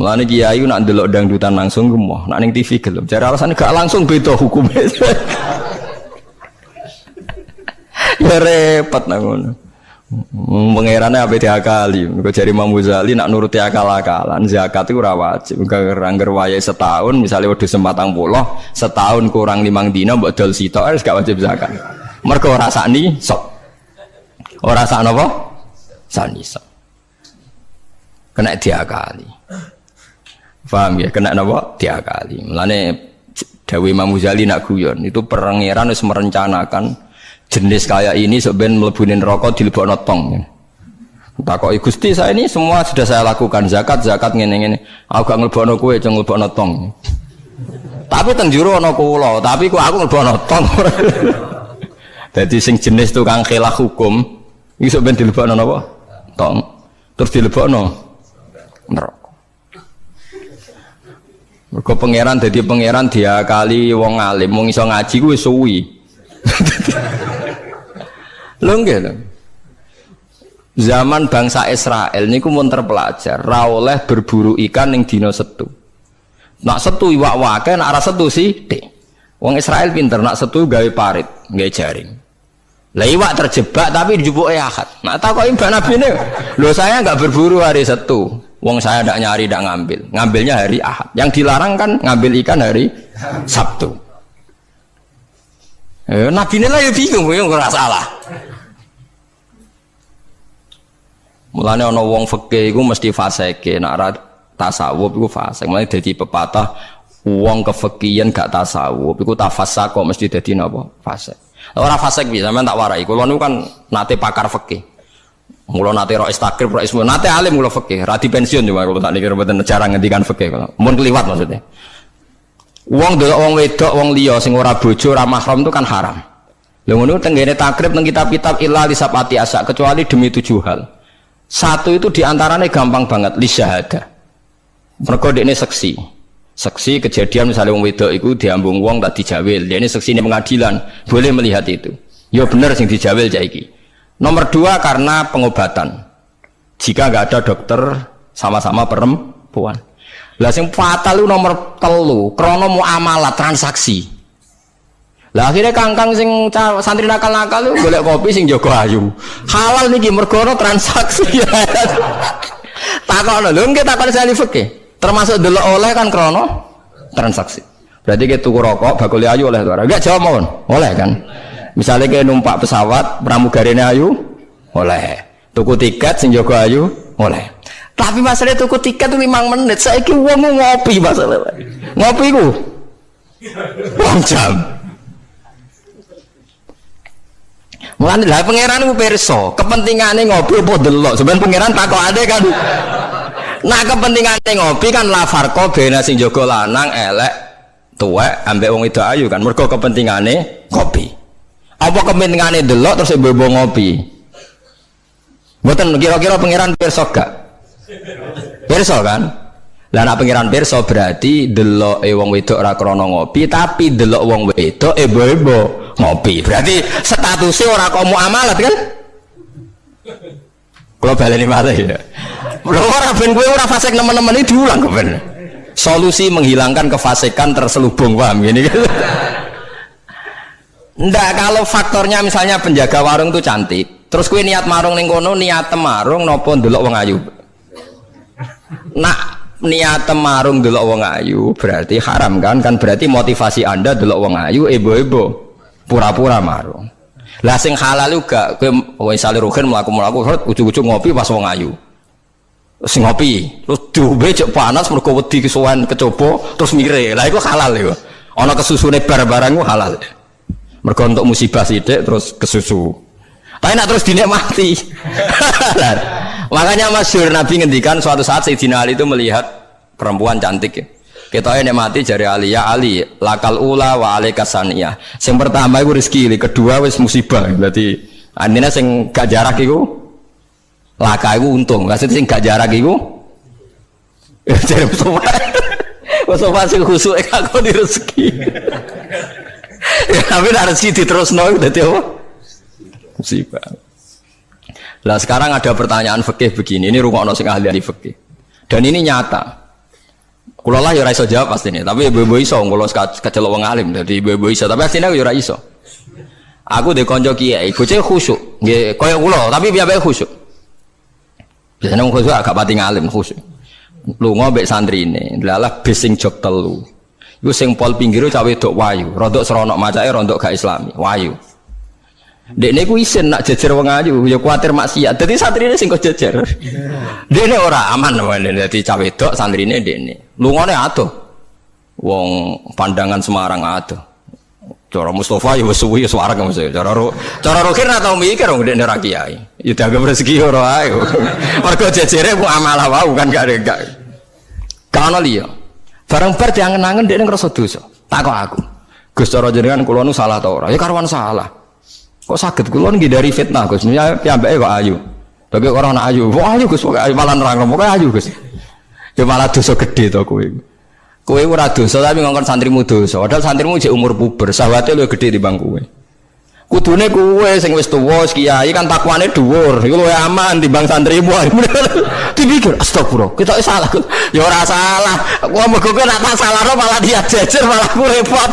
Speaker 1: Mulane kiai nak ndelok dangdutan langsung gemoh, nak ning TV gelem. Jare alasane gak langsung beda hukumnya. Ya repot nang ngono. Pangerane ape diakali. Mergo jare Imam Ghazali nak nuruti akal-akalan, zakat itu ora wajib. Angger wayahe setahun, misalnya wedhus 40, setahun kurang 5 dina mbok dol sitok wis gak wajib zakat. Mergo ora sakni sok. Ora sak napa? Sakni sok. Kena diakali. Paham ya? Kena napa? Diakali. Mulane dawuh Imam Ghazali nak guyon, itu pangeran wis merencanakan jenis kayak ini sebenarnya melebunin rokok dilebokno tong. Takoki Gusti, saya ini semua sudah saya lakukan, zakat ngene-ngene. Aku gak nglebokno kowe, ceng nglebokno tong. Tapi teng jero ana kula, tapi kok aku nglebokno tong. Dadi sing jenis tukang khilaf hukum iki sebenarnya dilebokno napa? Tong. Terus dilebokno neraka. Mergo pangeran dadi pangeran diakali wong alim, wong iso ngaji kuwi suwi. Lho nggih lho. Zaman bangsa Israel niku mun terpelajar, ra oleh berburu ikan ning dina Setu. Nak setu iwak wake, nak ora setu sithik. Wong Israel pinter, nak setu gawe parit, gawe jaring. Lah iwak terjebak tapi dijupuke Ahad. Nak takoki Mbak Nabine, lho saya enggak berburu hari Setu. Wong saya ndak nyari, ndak ngambil. Ngambilnya hari Ahad. Yang dilarang kan ngambil ikan hari Sabtu. Nabi ini lah ya bingung, ya nggak salah. Mulane ana wong fikih iku mesti fasike, nek ora tasawuf iku fasik. Mulane dadi pepatah wong kefikihan gak tasawuf iku tafassak kok mesti dadi napa? Fasik. Ora fasik piye sampean tak warai. Kula niku kan nate pakar fikih. Mula nate ro istakrib, ro ismu, nate alim kula fikih, ra di pensiun cuma kula tak niki mboten jarang ngendikan fikih kula. Mun kliwat maksudnya. Wong delok wong wedok, wong liya sing ora bojo, ora mahram itu kan haram. Lha ngono tenggene takrib nang kitab-kitab illa lisapati asa kecuali demi 7 hal. Satu itu diantaranya gampang banget li syahada. Mergo dekne seksi. Seksi kejadian misalnya wong wedok iku diambung wong tak dijawil. Dekne seksi ning pengadilan, boleh melihat itu. Ya bener sing dijawil saiki. Nomor 2 karena pengobatan. Jika nggak ada dokter sama-sama perempuan. Lah sing fatal itu nomor 3 krana muamalah transaksi. Lah akhirnya kangkang sing santri nakal-nakal itu golek kopi sing jaga ayu. Halal niki mergo transaksi. Takokno lho nggih takon sali fikih. Termasuk delok oleh kan krana transaksi. Berarti ke tuku rokok bakul ayu oleh to ora? Enggak jawab mawon. Oleh kan? Misalnya ke numpak pesawat pramugarine ayu oleh. Tuku tiket sing jaga ayu oleh. Tapi masalah tuku tiket itu 5 menit. Saiki wong ngopi masalah. Ngopi ku 2 jam. Mulane lha pangeran ku pirsa, kepentingane ngopi apa delok. Sampeyan pangeran takokane kan. Nah kepentingane ngopi kan la farqa bena sing jaga lanang elek tuwek ambek wong wedok ayu kan. Mergo kepentingane ngopi. Apa kepentingane delok terus mbok ngopi? Mboten kira-kira pangeran pirsa gak? Pirsa kan? Lah nek pangeran pirsa berarti deloke wong wedok ora krana ngopi, tapi delok wong wedok ebo-ebo ngopi. Berarti statusnya ora kok muamalat kan? Kalau baleni malih ya. Lho ora ben kowe ora fasik nemen-nemen iki diulang kok ben. Solusi menghilangkan kefasikan terselubung, paham gini kan? Ndak, kalau faktornya misalnya penjaga warung itu cantik. Terus kowe niat marung ning kono, niat marung napa ndelok wong ayu. Nak niat marung delok wong ayu berarti haram kan? Kan berarti motivasi Anda delok wong ayu ebo-ebo pura-pura marung. Lah sing halal juga kowe misale rugen mlaku-mlaku ujug-ujug ngopi pas wong ayu. Sing ngopi terus diombe cek panas mergo wedi kesuwen kecoba terus mire. Lah iku halal iku. Ana kesusune barang-barang ku halal. Mergo untuk musibah sithik terus kesusu. Tapi nak terus dinikmati. Makanya masyhur Nabi ngendikan suatu saat Sayyidina Ali itu melihat perempuan cantik ya. Kita nikmati jari Ali, ya Ali, lakal ula wa alaika saniyah. Yang pertama itu rezeki, kedua wis musibah. Berarti artinya sing gak jarak iku laka iku untung. Maksudnya sing gak jarak iku jare sofa sing khusuk aku di rezeki. Ya tapi rezeki diterusno dadi apa? Musibah. Lah sekarang ada pertanyaan fikih begini, ini rungokno sing ahli fikih. Dan ini nyata. Kulo lah ya ora iso jawab pasti nih, tapi ibu-ibu iso, kulo kecelok wong alim, jadi ibu-ibu iso, tapi aslinya aku ya ora iso. Aku de konco kiai, bocah khusyuk, nggih koyo kulo, tapi piye khusyuk. Biasanya wong khusyuk agak pati ngalim khusyuk. Lunga mbek santrine, lalah bising jog telu. Iku sing pol pinggir cawe wedok wayu, rondok seronok macake rondok gak islami, wayu. Dekne ku isin nak jejer wong ayu, ya kuwatir maksiat. Dadi santrine sing kok jejer. Dekne ora aman wae dadi cawe wedok santrine dekne. Lungane adoh. Wong pandangan Semarang adoh. Cara Mustafa ya wis suwi ya suwareg mesti. Cara Rokin tau mikir wong dekne ra kiai. Ya dianggap rezeki ora ae. Mergo jejere ku amalah wae kan gak ada. Kana liya. Barang bar diangen-angen dekne ngrasa dosa. Takok aku. Gus cara jenengan kula nu salah ta ora? Ya karuan salah. Kok saged kula nggih dari fitnah Gus. Ya piyambake kok ayu. Bagi orang anak ayu. Wah ayu Gus, pokoke ayu malah nerang, pokoke ayu Gus. Ya malah dosa gede to kowe. Kowe ora dosa tapi ngongkon santrimu dosa. Padahal santrimu jek umur puber, sawate luwih gede timbang kowe. Kudune kowe sing wis tuwa kiai kan takwane dhuwur. Iku luwih aman timbang santrimu. Dipikir astagfirullah, kita salah. Ya ora salah. Kok mergo kowe nak salahno malah dia jejer malah aku repot.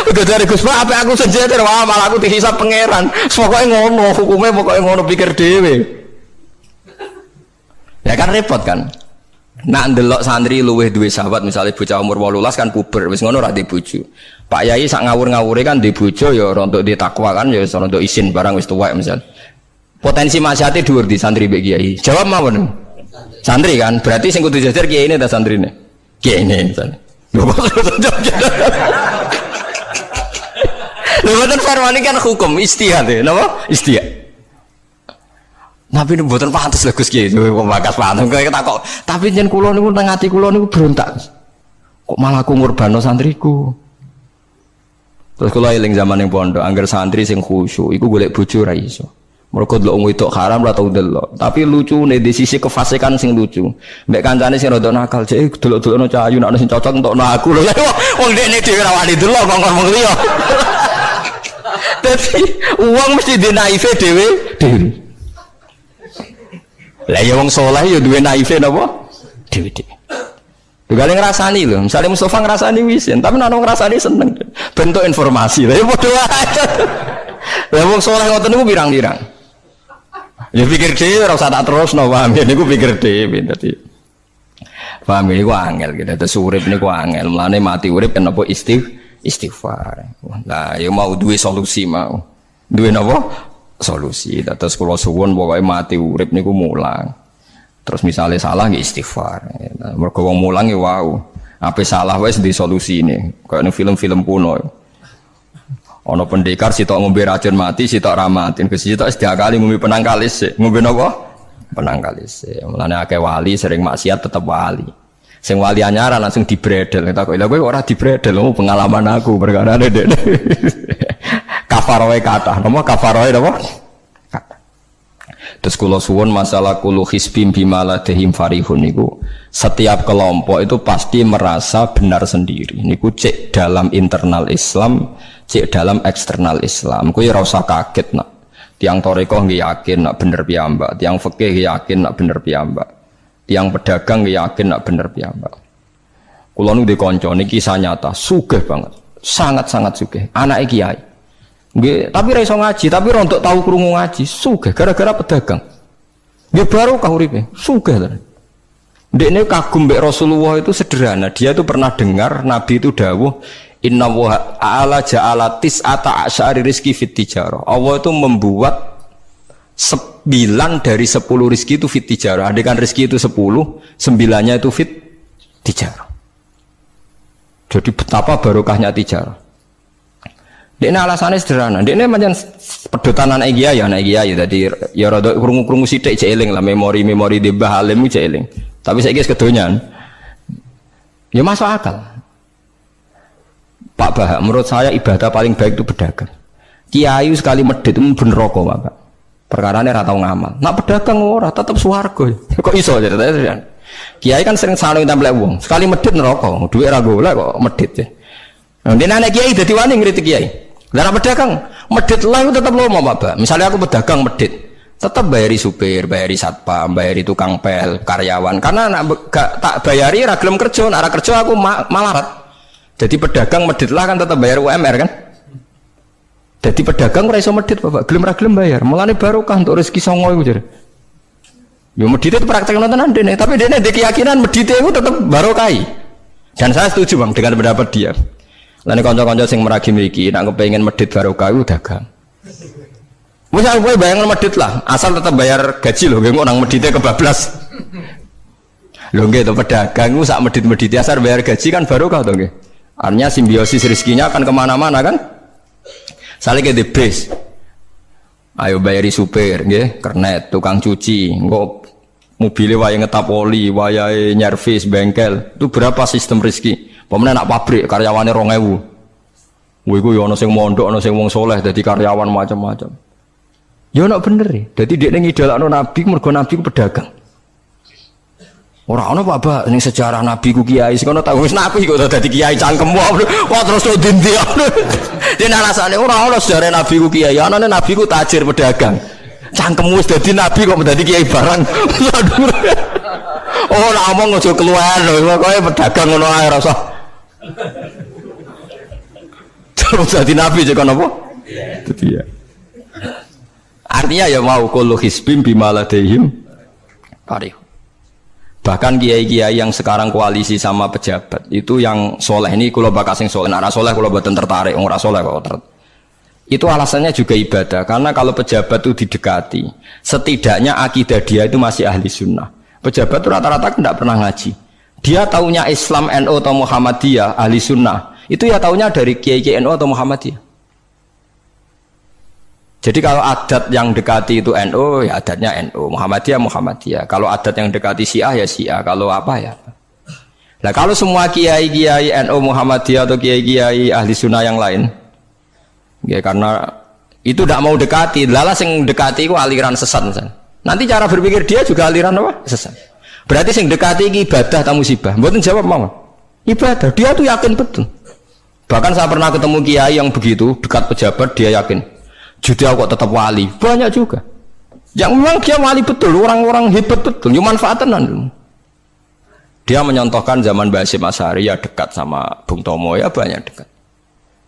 Speaker 1: Udah dari Gus Pak, apa aku senjata, wah malah aku dihisap pangeran. Pokoknya ngono, hukumnya pokoknya ngono pikir dewe. Ya kan repot kan. Nak ndelok santri luweh duwe sahabat misalnya bocah umur 18 kan puber, wis ngono ra di bojo. Pak Yai sak ngawur-ngawure kan di bojo ya rontok di takwa kan ya rontok isin barang wis tuwek misal. Potensi maksiate dhuwur di santri mbek kiai. Jawab mawon. Santri kan, berarti sing kudu jajar kiai ini ta santrine. Kiai ini misalnya. Mboten farwani kan hukum istihad ya, napa? Istihad. Tapi mboten pantes lho Gus Kiai, kok bakas pantes kok takok. Tapi yen kula niku teng ati kula niku berontak. Kok malah aku ngurbano santriku. Terus kula eling zaman ning pondok, angger santri sing khusyuk iku golek bojo ra iso. Mergo delok wedok haram ra tau delok. Tapi lucune di sisi kefasikan sing lucu. Mbek kancane sing rada nakal, cek delok-delokno cah ayu nek sing cocok entokno aku lho. Wong dekne dhewe ra wani delok kok wong liya. Dadi uang mesti di naife dewe. Lah ya wong saleh ya duwe naife napa? Dewe. Digale ngrasani lho, misale Mustafa ngrasani wisin, tapi nek ngrasani seneng. Bentuk informasi. Lah ya padha wae. Lah wong saleh ngoten niku pirang-pirang. Ya pikir dhewe ora usah tak terusno, paham ya niku pikir dhewe dadi. Paham niku angel gitu. Terus urip niku angel, mlane mati urip kenapa istighfar. Nah, ya mau duwe solusi mau. Duwe napa? Solusi. Terus kula suwun pokoke mati urip niku mulang. Terus misalnya salah nggih istighfar. Mergo wong mulang ya wau. Ape salah wis di solusine. Kayak ning film-film kuno. Ana pendekar sitok ngombe racun mati, sitok ra mati. Sitok wis diakali ngombe penang kalis. Ngombe napa? Penang kalis. Mulane akeh wali sering maksiat tetep wali. Sing wali anyaran langsung dibredel. Tak kok lha kowe ora dibredel, pengalaman aku perkara ndek. Kafaroe kathah, napa kafaroe napa? Terus kula suwun masalah kulu hisbim bimaladehim farihun niku setiap kelompok itu pasti merasa benar sendiri. Niku cek dalam internal Islam, cek dalam eksternal Islam. Kowe ora usah kaget nak. Tiang torikoh nggih yakin nak bener piyambak, tiang fikih yakin nak bener piyambak. Tiang pedagang yakin nak bener piyambak. Kula nu dikonco niki kisah nyata, sugih banget. Sangat-sangat sugih. Anake kiai. Nggih, tapi ra iso ngaji, tapi rontok tahu krungu ngaji, sugih gara-gara pedagang. Nggih baru kah uripe, sugih to. Ndekne kagum mbek Rasulullah itu sederhana, dia itu pernah dengar Nabi itu dawuh inna wa ta'ala ja'ala tis'ata asyari rizki fit tijarah. Allah itu membuat 9 dari 10 rizki itu fit tijarah. Andaikan rizki itu 10, 9-nya itu fit tijarah. Jadi betapa barokahnya tijarah. Ini alasannya sederhana. Ini macam pedotan anak kiai ya. Jadi ya rada krungu-krungu sithik cek eling lah memori-memori di Mbah Halim cek eling. Tapi saiki wis kedonyan. Ya masuk akal. Pak Bah, menurut saya ibadah paling baik itu pedagang. Kiai sekali medhit itu ben neraka, Pak. Perkarane ra tau ngamal. Nak pedagang ora tetep swarga. Kok iso ya? Kiai kan sering saling templek wong. Sekali medhit neraka, dhuwit ra golek kok medhit ya. Nah, dene anak kiai dadi wani ngritik kiai. Lah pedagang medhit lah itu tetap lomo Pak. Misalnya aku pedagang medhit. Tetap bayari supir, bayari satpam, bayari tukang pel, karyawan. Karena gak tak bayari ra gelem kerja, nek ra kerja aku malarat. Jadi pedagang medit lah kan tetap bayar UMR kan. Jadi pedagang ora iso medit Bapak, gelem ra gelem bayar. Mulane barokah untuk rezeki songo iku jare. Yo medit itu praktek nonton dene, tapi dene ndek keyakinan medit itu tetap barokah. Dan saya setuju Bang dengan pendapat dia. Lan kanca-kanca sing meragi mriki nek kepengin medit barokah iku dagang. Wis kowe bayang medit lah, asal tetap bayar gaji lho, nggih nang medite kebablas. Lho nggih to pedagang ku sak medit-medit asal bayar gaji kan barokah to nggih. Artinya simbiosis rezekinya akan kemana-mana kan. Saling ke base. Ayo bayari supir nggih, kernet, tukang cuci, engko mobile wae ngetap oli, wayahe nyervis bengkel. Itu berapa sistem rezeki? Pemene nak pabrik karyawane 2000. Woi ku yo ana sing mondok, ana sing wong soleh dadi karyawan macam-macam. Ya nak bener ya. Jadi dia ngidolakno Nabi mergo Nabi ku pedagang. Ora ana Pak ning sejarah Nabi ku kiai sing ana tau wis Nabi kok dadi kiai cangkemmu. Wah terus to dindi. Dene alasane ora ana sejarah Nabi ku kiai, anane Nabi ku tajir pedagang. Cangkemmu wis dadi Nabi kok dadi kiai barang. Oh ora omong aja keluar lho, pokoke pedagang ngono ae ora usah. Terus dadi Nabi cek apa? Dadi ya. Artinya ya mau kullu hisbim bimaladehim parih. Bahkan kiai-kiai yang sekarang koalisi sama pejabat itu yang soleh ini kalau bakal sing soleh, nek soleh kalau buatan tertarik, ora soleh kok itu alasannya juga ibadah. Karena kalau pejabat itu didekati, setidaknya akidah dia itu masih ahli sunnah. Pejabat itu rata-rata tidak pernah ngaji. Dia taunya Islam NU atau Muhammadiyah ahli sunnah. Itu ya taunya dari kiai-kiai NU atau Muhammadiyah. Jadi kalau adat yang dekati itu NU, ya adatnya NU, Muhammadiyah, Muhammadiyah. Kalau adat yang dekati Syiah, ya Syiah. Kalau apa ya. Nah kalau semua kiai-kiai NU, Muhammadiyah atau kiai-kiai ahli sunnah yang lain, ya karena itu tidak mau dekati, lala sing dekati itu aliran sesat misalnya. Nanti cara berpikir dia juga aliran apa? Sesat. Berarti sing dekati ini ibadah atau musibah? Mboten jawab mau. Ibadah. Dia tuh yakin betul. Bahkan saya pernah ketemu kiai yang begitu dekat pejabat, dia yakin. Jadi aku tetap wali, banyak juga. Yang memang dia wali betul, orang-orang hebat betul, cuma manfaatan. Dia menyontohkan zaman Mbah Hasyim Asy'ari ya dekat sama Bung Tomo ya banyak dekat.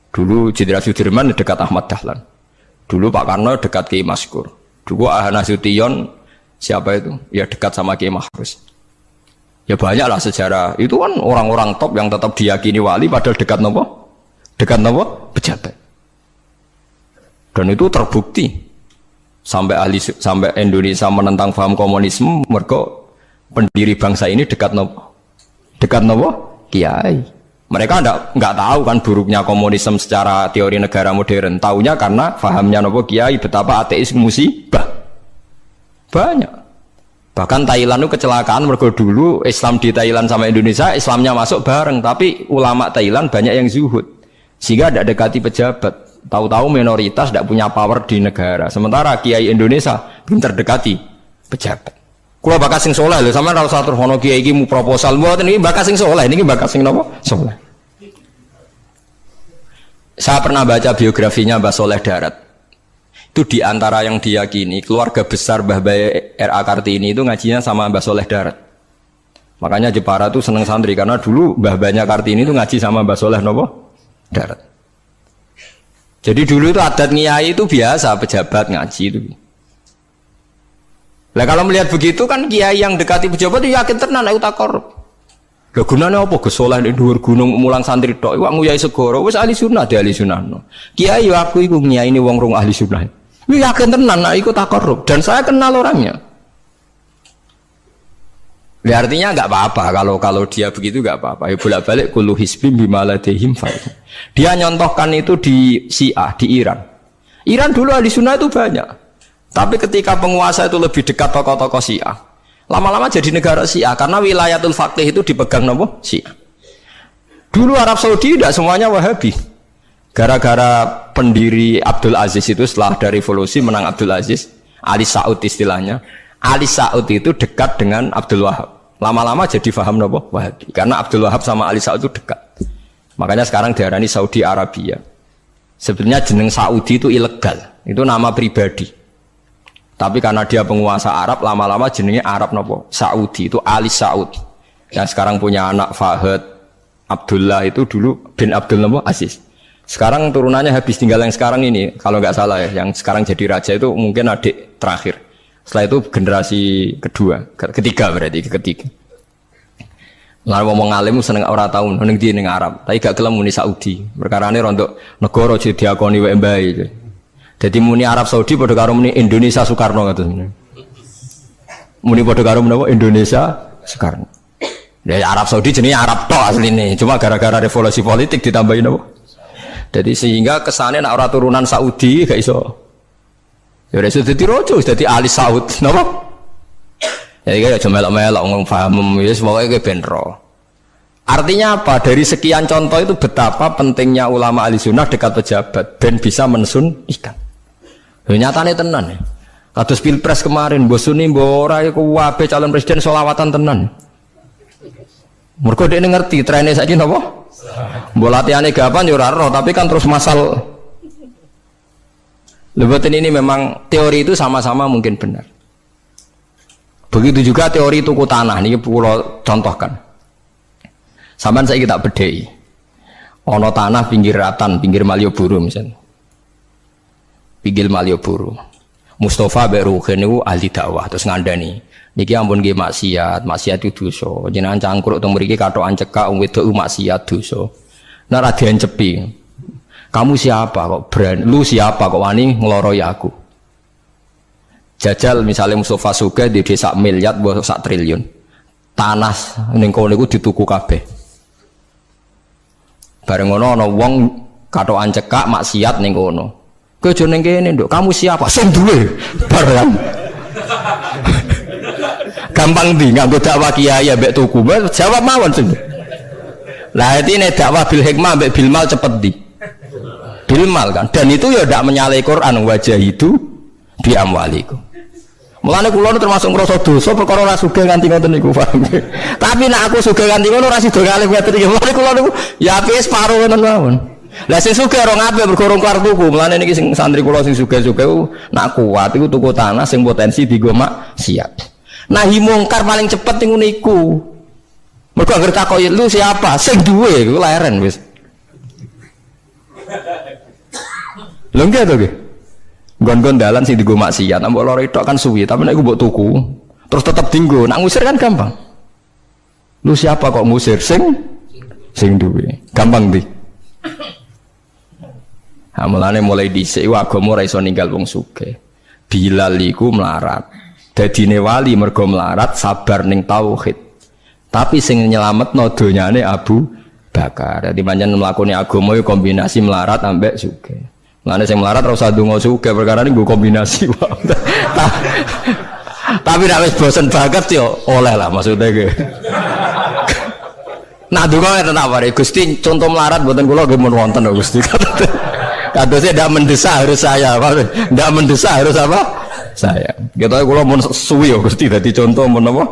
Speaker 1: Dulu Jenderal Sudirman dekat Ahmad Dahlan. Dulu Pak Karno dekat Kiai Maskur. Dulu Ahmad Nasution siapa itu? Ya dekat sama Kiai Mahrus. Ya banyak lah sejarah. Itu kan orang-orang top yang tetap diyakini wali padahal dekat nopo? Dekat nopo? Pejabat. Dan itu terbukti sampai Indonesia menentang paham komunisme mereka pendiri bangsa ini dekat nopo kiai. Mereka nggak tahu kan buruknya komunisme secara teori negara modern, taunya karena pahamnya nopo kiai betapa ateis musibah banyak. Bahkan Thailand itu kecelakaan mereka dulu Islam di Thailand sama Indonesia Islamnya masuk bareng, tapi ulama Thailand banyak yang zuhud sehingga tidak dekati pejabat. Tahu-tahu minoritas tidak punya power di negara. Sementara kiai Indonesia belum terdekati pejabat. Kalau bakal sing soleh lho, sama rasa terus ono kiai iki mu proposal mboten iki bakal sing soleh, niki bakal sing napa? Soleh. Saya pernah baca biografinya Mbah Soleh Darat. Itu di antara yang diyakini keluarga besar Mbah Bae R.A. Kartini itu ngajinya sama Mbah Soleh Darat. Makanya Jepara itu seneng santri karena dulu Mbah Banyak Kartini itu ngaji sama Mbah Soleh napa? Darat. Jadi dulu itu adat ngiyai itu biasa, pejabat ngaji itu. Lah kalau melihat begitu kan kiai yang dekati pejabat itu yakin tenan nek tak korup. Lah gunane apa Gus Soleh ning dhuwur gunung mulang santri tok, iku nguyai segoro wis ahli sunnah de ahli sunnah. Kiai yo aku iku ngiyaini wong rong ahli sunnah. Yo yakin tenan nek iku tak korup dan saya kenal orangnya. Ya artinya nggak apa-apa kalau dia begitu nggak apa-apa. Ya bolak-balik kullu hisbim bimaladehim faid. Dia nyontohkan itu di Syiah di Iran. Iran dulu ahli sunnah itu banyak. Tapi ketika penguasa itu lebih dekat tokoh-tokoh Syiah, lama-lama jadi negara Syiah karena wilayatul faqih itu dipegang nopo Syiah. Dulu Arab Saudi tidak semuanya Wahabi. Gara-gara pendiri Abdul Aziz itu setelah dari revolusi menang Abdul Aziz, Ali Saud istilahnya. Ali Saud itu dekat dengan Abdul Wahab. Lama-lama jadi faham nopo Wahabi. Karena Abdul Wahab sama Ali Saud itu dekat. Makanya sekarang diarani Saudi Arabia. Sebenarnya jeneng Saudi itu ilegal. Itu nama pribadi. Tapi karena dia penguasa Arab, lama-lama jenenge Arab nopo? Saudi, itu Ali Saud. Yang sekarang punya anak Fahad Abdullah itu dulu bin Abdul nopo Aziz. Sekarang turunannya habis, tinggal yang sekarang ini, kalau nggak salah ya, yang sekarang jadi raja itu mungkin adik terakhir. Setelah itu generasi ketiga berarti ketiga. Lalu ngomong alim seneng ora tau ning ndi ning Arab, tapi gak gelem muni Saudi. Perkarane rontok negara jadi diakoni wae mbae. Jadi muni Arab Saudi padha karo muni Indonesia Soekarno ngoten. Muni padha karo menapa Indonesia Soekarno. Ya Arab Saudi jenenge Arab tok asline, cuma gara-gara revolusi politik ditambahin apa? Jadi sehingga kesane nek ora turunan Saudi gak iso. Ya wis dadi raja, wis dadi Ali Saud, napa? Ya iki aja melok-melok ngomong paham wis pokoke ben ro. Artinya apa? Dari sekian contoh itu betapa pentingnya ulama ahli sunnah dekat pejabat ben bisa mensunnikan. Ya nyatane tenan ya. Kados Pilpres kemarin mbok suni mbok ora iku wae calon presiden selawatan tenan. Mergo dekne ngerti trene saiki napa? Mbok latihane gapan ya ora ro, tapi kan terus masal. Lebatin ini memang teori itu sama-sama mungkin benar. Begitu juga teori tuku tanah ini pulau contohkan. Sampeyan saiki tak bedheki. Ana tanah pinggir Ratan, pinggir Malioboro misalnya. Pinggir Malioboro. Mustafa Beruhen niku ahli dakwah terus ngandani. Niki ampun nggih maksiat itu dosa. Jenengan cangkruk teng mriki kathokan cekak wong wedok maksiat dosa. Nek ra diencepi. Kamu siapa kok berani? Lu siapa kok wani ngloroi aku? Jajal misalnya Mustafa Sugih di desa miliar buat sak triliun tanah ning kono niku dituku kabeh. Bareng ngono ana wong kathokan cekak maksiat ning kono. Kowe aja ning kene, Nduk. Kamu siapa? Sing duwe. Bareng. Gampang ndi nganggo dakwah kiai mbek tuku. Jawab mawon sing. Lah intine dakwah bil hikmah mbek bil mal cepet ndi? Bil mal kan. Dan itu ya ndak menyalahi Quran wajah itu bi amwalikum. Mulane kula termasuk ngrasa dosa perkara ora sugih nganti ngoten niku, paham. Tapi nek aku sugih nganti ngono ora sida kalih ngoten iki. Mulane kula niku ya apike separo ngoten mawon. Lah sing sugih ora ngapik mergo urung kelar tuku. Mulane niki sing santri kula sing sugih-sugih nak kuat iku tuku tanah sing potensi dienggo maksiat. Nahi mungkar paling cepet niku. Mergo anggere takoki lu siapa? Sing duwe iku leren wis. Lho nggih to nggih. Gon-gon dalan sing dienggo maksiat, mbok loro tok kan suwi, tapi nek iku mbok tuku, terus tetep dienggo, nak ngusir kan gampang. Lu siapa kok ngusir? Sing duwe. Gampang ndi? Ha mulane mulai dhisik agama ora iso ninggal wong sugih. Bilal iku melarat. Dadine wali mergo melarat sabar ning tauhid. Tapi sing nyelametno donyane Abu Bakar. Dadi pancen mlakune agama iku kombinasi melarat ambek sugih. Lane sing melarat ora usah ndonga sugih perkara ini nggo kombinasi wae. Tapi nek wis bosen banget yo oleh lah maksudnya ge. Nah ndonga ngeten apa Gusti contoh melarat mboten kula nggih mun wonten Gusti. Kadose ndak mendesak harus saya, ndak mendesak harus apa? Saya. Kita kula mun suwi yo Gusti dadi contoh mun apa?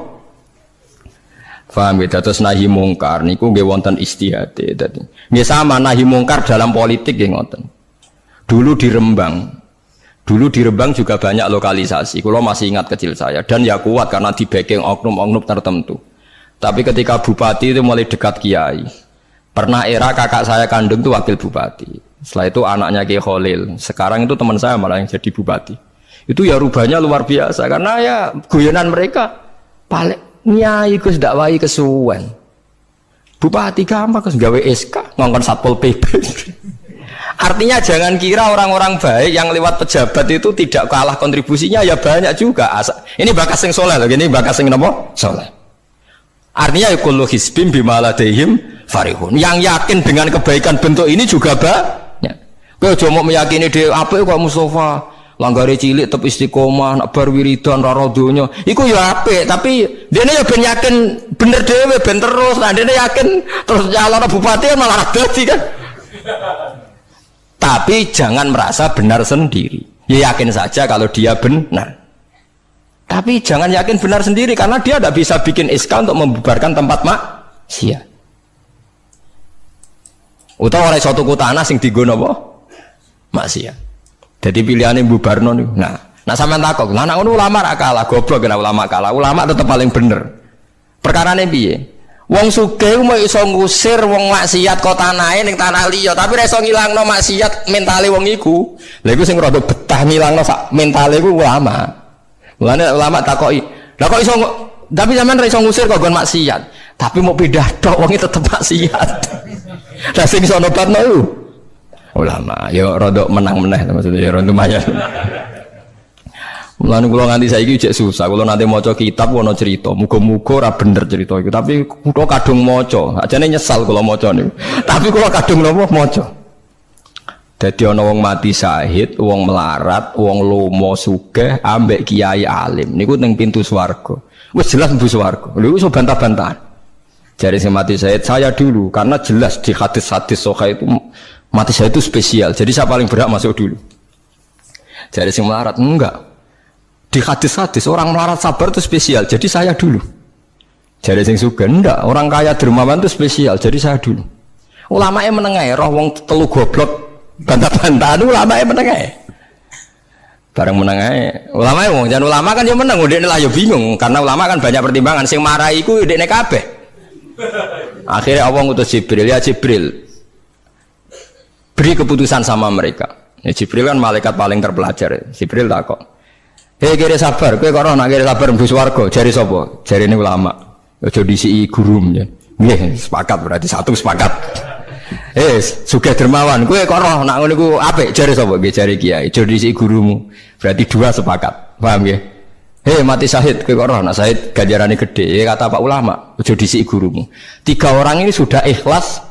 Speaker 1: Paham ya, terus nahi mungkar niku nggih wonten istihate dadi. Nggih sama nahi mungkar dalam politik nggih ngoten. Dulu di Rembang juga banyak lokalisasi. Kalau masih ingat kecil saya dan ya kuat karena di backing oknum-oknum tertentu. Tapi ketika bupati itu mulai dekat kiai. Pernah era kakak saya kandung itu wakil bupati. Setelah itu anaknya Kiai Khalil. Sekarang itu teman saya malah yang jadi bupati. Itu ya rubahnya luar biasa karena ya guyonan mereka paling nyai Gus dakwai kesuwen. Bupati gampang Gus gawe SK ngongkon Satpol PP. Artinya jangan kira orang-orang baik yang lewat pejabat itu tidak kalah kontribusinya, ya banyak juga. Ini bakas sing soleh loh, ini bakas sing nopo soleh. Artinya kullu hisbim bima ladaihim farihun. Yang yakin dengan kebaikan bentuk ini juga banyak. Kowe aja mau meyakini dhewe apik kok Mustafa, langgare cilik tetep istiqomah, nak bar wiridan ora donya. Iku ya apik, tapi dene ya ben yakin bener dhewe ben terus. Nah dene yakin terus nyalon bupati malah dadi kan. Tapi jangan merasa benar sendiri. Ya yakin saja kalau dia benar. Tapi jangan yakin benar sendiri karena dia tidak bisa bikin SK untuk membubarkan tempat maksiat. Utawa ora iso tuku tanah sing dienggo napa? Maksiat. Jadi pilihannya bubarno niku. Nah, Nah sampean takok, lah nek ngono ulama ra kalah, goblok kena ulama kalah. Ulama tetep paling bener. Perkarane piye? Wong sugih mau iso ngusir wong maksiat kok tanahe ning tanah liya, tapi ra iso ngilangno maksiat mentale wong iku. Lha iku sing rada betah ngilangno sak mentale iku ulama. Mulane ulama takoki, "Lah kok iso tapi sampean ra iso ngusir kok nggon maksiat, tapi mau pindah tok wong tetep maksiat." Lah sing iso nobatno iku ulama. Ya rada menang-meneh maksudnya ya rada lumayan. Mulane kula nganti saiki jek susah, kula nate maca kitab ana cerita, muga-muga ora bener cerita iku, tapi kula kadung maca, ajane nyesal kula maca niku. Tapi kula kadung napa maca. Dadi ana wong mati syahid, wong melarat, wong lomo sugih ambek kiai alim niku ning pintu swarga. Wis jelas mlebu swarga. Lha iso bantah-bantahan. Jare sing mati syahid saya dulu karena jelas di hadis-hadis sahih itu mati syahid itu spesial. Jadi saya paling berhak masuk dulu. Jare sing melarat enggak. Di hadis-hadis orang melarat sabar itu spesial, jadi saya dulu. Jadi sing sugih ndak, orang kaya dermawan itu spesial, jadi saya dulu. Ulama yang menengah, roh wong telu goblok bantah-bantahan, ulama yang menengah. Bareng menengah, ulama yang jangan ulama kan yang menang, udah lah yo bingung, karena ulama kan banyak pertimbangan. Sing marahi iku udah kabeh. Akhirnya Allah ngutus Jibril, ya Jibril, beri keputusan sama mereka. Ya, Jibril kan malaikat paling terpelajar. Jibril takok. Hei kira sabar, kowe kok ora nak kira sabar mlebu swarga, jare sapa? Jarine ulama. Aja disiki gurum ya. Nggih, sepakat berarti satu sepakat. Sugih dermawan, kowe kok ora nak ngono iku apik, jare sapa? Nggih jare kiai. Aja disiki gurumu. Berarti dua sepakat. Paham nggih? Mati syahid, kowe kok ora nak syahid ganjarane gede. Kata Pak ulama, aja disiki gurumu. 3 orang ini sudah ikhlas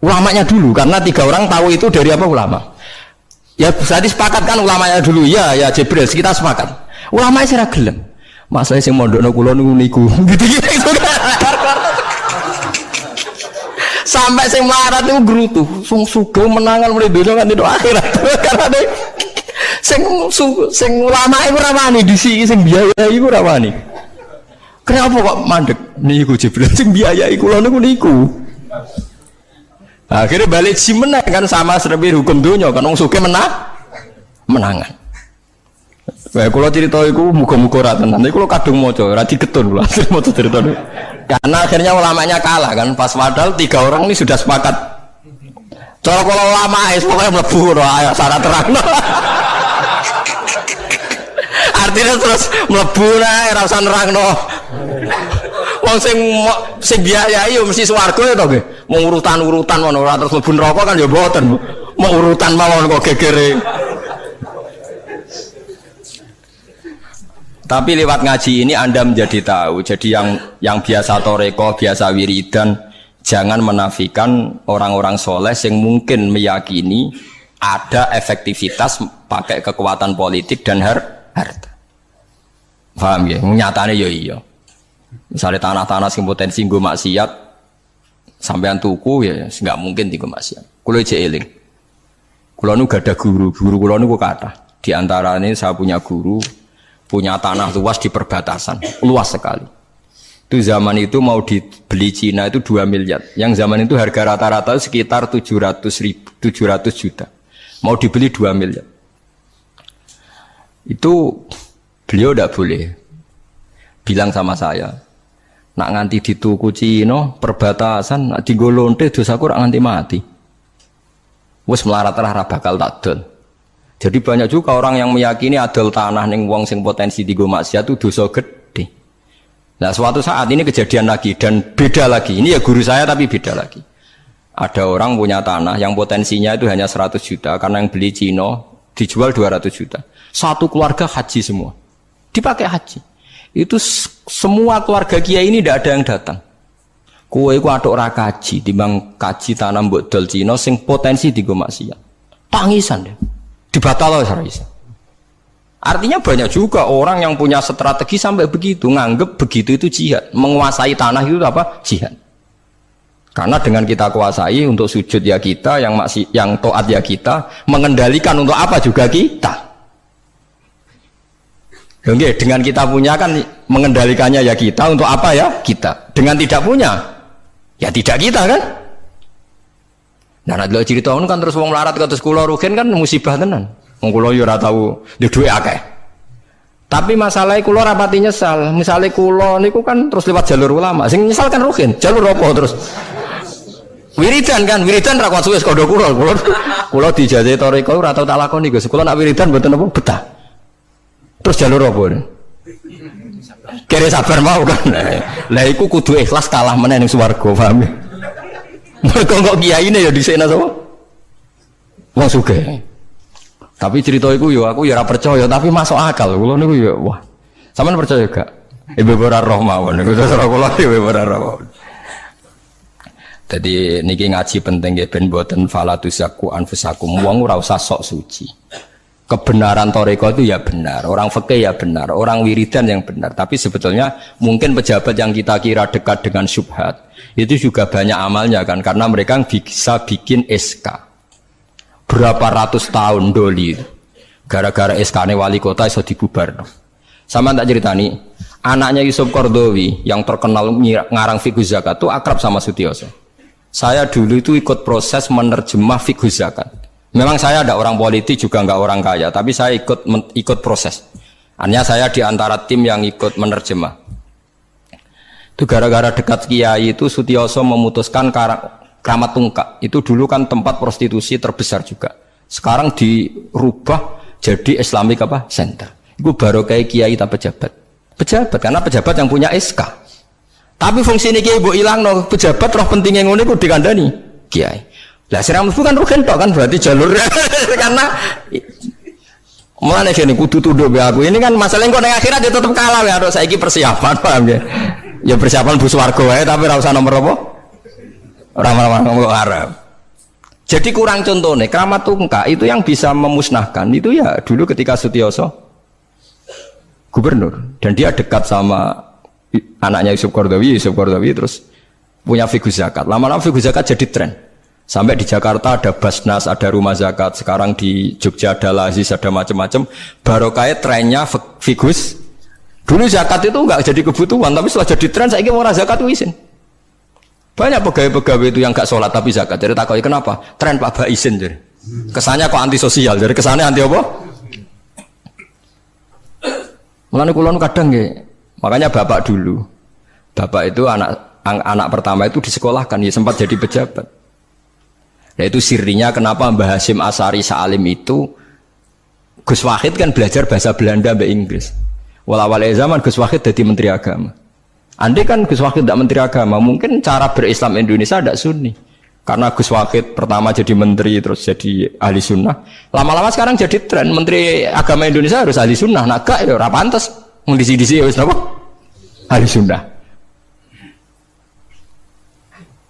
Speaker 1: ulamanya dulu karena 3 orang tahu itu dari apa ulama. Ya berarti sepakat kan ulamanya dulu ya Jibril kita sepakat. Ulamanya sira gelem. Masalah sing mondokno kula niku gitu-gitu. Sampai sing melarat niku grutu, sing sugih menangan mulai donya kan itu akhirat. Karena sing ulama iku ora wani disiki sing biayai iku ora wani. Kenapa kok mandek niku Jibril sing biayai kula niku. Akhirnya balik si menang kan sama seperti hukum dunia kan wong sugih menangan. Wah kalau cerita itu muga-muga ora tenan. Nek kula kadung maca ora digetun kula maca cerita itu. Karena akhirnya ulamanya kalah kan pas padahal 3 orang ini sudah sepakat. Cara kalau ulama pokoknya mlebu ora syarat terangno. Artinya terus mlebu ora usah nerangno. Wong sing biayai yo mesti swarga ya to nggih. Mau urutan-urutan ngono ora terus mlebu neraka kan ya mboten. Mau urutan mawon kok gegere. Tapi lewat ngaji ini Anda menjadi tahu. Jadi yang biasa toreko, biasa wiridan, jangan menafikan orang-orang soleh yang mungkin meyakini ada efektivitas pakai kekuatan politik dan harta. Paham ya? Nyatanya ya iya. Misalnya tanah-tanah sing potensi nggo maksiat sampean tuku ya nggak mungkin tiga maksiat. Kulo cek eling. Kulo nu gak ada guru kulo nu kata. Di antara ini saya punya guru punya tanah luas di perbatasan, luas sekali. Itu zaman itu mau dibeli Cina itu 2 miliar. Yang zaman itu harga rata-rata sekitar 700 juta. Mau dibeli 2 miliar. Itu beliau tidak boleh. Bilang sama saya, nak nganti dituku Cina perbatasan, nak digolonte dosaku rak nganti mati. Wes melarat-larat bakal takdol. Jadi banyak juga orang yang meyakini adol tanah ning wong sing potensi digo maksiat itu dosa gede. Nah suatu saat ini kejadian lagi dan beda lagi. Ini ya guru saya tapi beda lagi. Ada orang punya tanah yang potensinya itu hanya 100 juta karena yang beli Cina dijual 200 juta. Satu keluarga haji semua. Dipakai haji. Itu semua keluarga kiai ini tidak ada yang datang. Kowe iku atuk ora kaji timbang kaji tanah mbok dol Cina sing potensi digo maksiat. Tangisan deh. Dibatal oleh Sarisa. Artinya banyak juga orang yang punya strategi sampai begitu, nganggep begitu itu jihad, menguasai tanah itu apa? Jihad. Karena dengan kita kuasai untuk sujud ya kita, yang taat ya kita, mengendalikan untuk apa juga kita. Oke, dengan kita punya kan mengendalikannya ya kita, untuk apa ya kita. Dengan tidak punya, ya tidak kita kan. Nah, nek cerita kan terus wong melarat kados kula rugen kan musibah tenan. Wong kula yo ora tau duwe akeh. Tapi masalahnya kula rapati nyesal. Misalnya kula niku kan terus lewat jalur ulama. Sing nyesal kan Ruhin. Jalur apa terus? Wiridan kan, wiridan ra kuat suwe kodho kula. Kula dijajahi toriko ora tau tak lakoni Gus. Kula nak wiridan mboten apa betah. Terus jalur apa? Kere sabar mau kan. Lah iku kudu ikhlas kalah meneh ning swarga, paham ya? Mergo kok kiyaine ya dhisikna sapa? Wong sugih. Tapi cerita itu yo aku ya ora percaya tapi masuk akal. Kula niku ya wah. Sampeyan percaya gak? Ibu ora roh mawon niku cara kula ibu ora roh. Dadi niki ngaji penting nggih ben mboten falatusaku anfusakum. Wong ora usah sok suci. Kebenaran toriko itu ya benar, orang fikih ya benar, orang wiridan yang benar. Tapi sebetulnya mungkin pejabat yang kita kira dekat dengan syubhat itu juga banyak amalnya kan, karena mereka bisa bikin SK. Berapa ratus tahun doli gara-gara SK-ne wali kota iso dibubar. Sama tak ceritani, anaknya Yusuf Qaradawi yang terkenal ngarang fiqh zakat itu akrab sama Sutioso. Saya dulu itu ikut proses menerjemah fiqh zakat. Memang saya ada orang politik juga nggak orang kaya, tapi saya ikut proses. Hanya saya di antara tim yang ikut menerjemah. Itu gara-gara dekat kiai itu Sutioso memutuskan Kramat Tungkak itu dulu kan tempat prostitusi terbesar juga. Sekarang dirubah jadi Islamic apa? Center. Itu baru kayak kiai tak pejabat. Pejabat karena pejabat yang punya SK. Tapi fungsi ini kiai bu hilang no pejabat roh pentingnya ngono itu dikandani kiai. Lah siram bukan rugen tok kan berarti jalur karena mulane kene kudu tunduk be aku. Ini kan masalah engko ning akhirat ya tetep kalah ya harus saiki persiapan paham ya. Ya persiapan bus warga wae tapi ora usah nomor apa? Orang-orang ngomong Arab. Jadi kurang contohnya, Kramat Tungkak itu yang bisa memusnahkan itu ya dulu ketika Sutioso gubernur dan dia dekat sama anaknya Yusuf Qaradawi terus punya fiqh zakat. Lama-lama fiqh zakat jadi tren. Sampai di Jakarta ada Basnas, ada rumah zakat. Sekarang di Jogja ada Lazis, ada macam-macam. Barokah trennya fiqh. Dulu zakat itu enggak jadi kebutuhan, tapi setelah jadi tren saya ingin orang zakat itu izin. Banyak pegawai-pegawai itu yang gak sholat tapi zakat. Jadi takoi kenapa? Tren Pak Baisin jadi. Kesannya kok antisosial. Jadi kesannya anti apa? Mulane kula kadang nggih. Makanya bapak dulu. Bapak itu anak pertama itu disekolahkan ya sempat jadi pejabat. Nah itu sirinya kenapa Mbah Hasyim Asari Salim itu Gus Wahid kan belajar bahasa Belanda mbek Inggris. Awal-awal zaman Gus Wahid jadi menteri agama. Andai kan Gus Wahid tidak menteri agama, mungkin cara berislam Indonesia tidak sunni. Karena Gus Wahid pertama jadi menteri, terus jadi ahli sunnah. Lama-lama sekarang jadi tren, menteri agama Indonesia harus ahli sunnah. Nah gak ya, rapantes. Mengdisi-disi ya, apa? Ahli sunnah.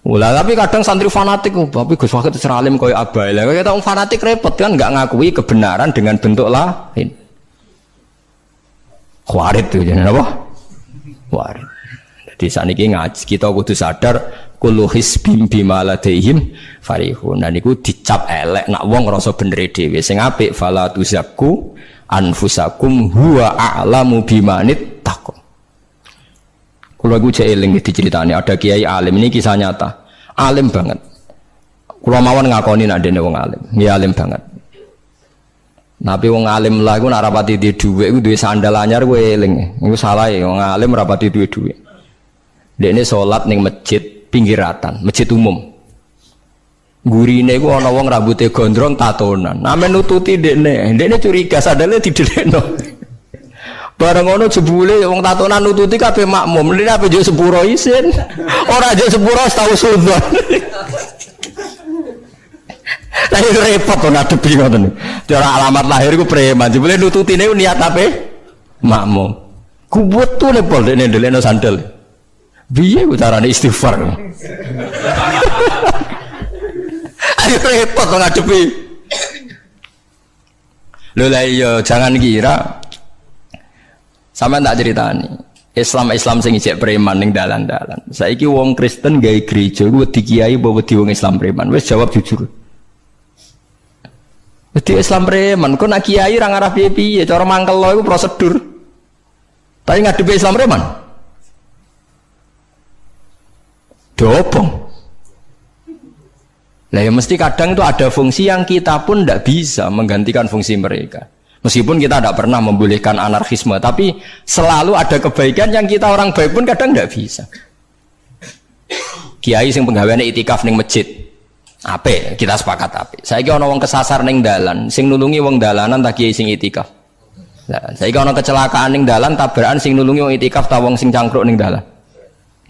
Speaker 1: Ulah, tapi kadang santri fanatik, tapi Gus Wahid seralim koyo abai. Lah kita fanatik repot kan, nggak ngakui kebenaran dengan bentuk lain. Khawarid tuh, jadi apa? Khawarid. Di saat ini ngaji kita kudu sadar kullu hisbim bima ladaihim farihun. Dan itu dicap elek nak wong ngrasa bener dhewe. Sing apik fala tuzakku anfusakum huwa a'lamu bimanit taqwa. Kula iku jek eling diceritani ada kiai alim, ini kisah nyata. Alim banget. Kula mawon ngakoni nek dene wong alim. Nggih alim banget. Tapi wong alim lah iku nek rapati duwe dhuwit iku duwe sandal anyar kowe eling. Iku salah ya wong alim rapati duwe dhuwit. Dekne salat ning masjid pinggiratan, masjid umum. Gurine iku ana wong rambute gondrong tatonan. Name nututi dekne curiga sadale didelekno. Bareng ngono jebule wong tatonan nututi kabeh makmum. Lha apa yo sepuro isin. Ora yo sepuro tau sudzon. Lah repot to ngadepi ngoten. Cara alamat lahir iku preman. Jebule nututine niat ape? Makmum. Kubut tuh lepol dekne ndelekno sandal. Biye carane istighfar. Ayo repot to ngadepi. Lho lah iya jangan kira sampean tak ceritani. Islam sing ijek preman ning dalan-dalan. Saiki wong Kristen gawe gereja ku wedi kiai apa wedi wong Islam preman? Wis jawab jujur. Wedi Islam preman, kok nak kiai ra ngarah piye-piye, cara mangkel iku prosedur. Tapi ngadepi Islam preman. Dobong. Lah ya mesti kadang itu ada fungsi yang kita pun tidak bisa menggantikan fungsi mereka. Meskipun kita tidak pernah membolehkan anarkisme, tapi selalu ada kebaikan yang kita orang baik pun kadang tidak bisa. Kiai sing penggaweane itikaf ning masjid. Apik, kita sepakat apik. Saiki ana wong kesasar ning dalan, sing nulungi wong dalanan ta kiai sing itikaf. Lah, saiki ana kecelakaan ning dalan, tabrakan sing nulungi wong itikaf ta wong sing cangkruk ning dalan.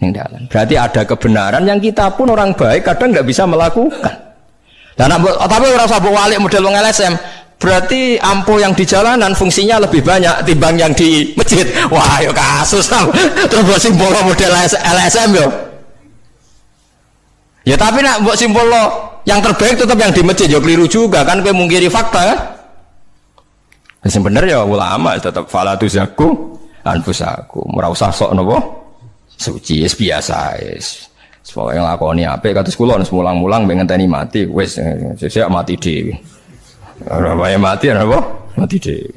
Speaker 1: Ning dalan. Berarti ada kebenaran yang kita pun orang baik kadang enggak bisa melakukan. Dan tapi ora usah mbok walik model wong LSM. Berarti ampuh yang di jalanan fungsinya lebih banyak timbang yang di masjid. Wah, yo kasus. Terus mbok simbol model LSM yo. Ya tapi nak buat simpul lo yang terbaik tetap yang di masjid ya keliru juga kan kowe mungkiri fakta kan. Yang bener ya ulama tetap fala tuzaku anfusakum. Ora usah sok napa suci wis biasa wis. Pokoke nglakoni apik kados kula wis mulang-mulang ben ngenteni mati wis sesuk mati dhewe. Ora wae mati napa mati dhewe.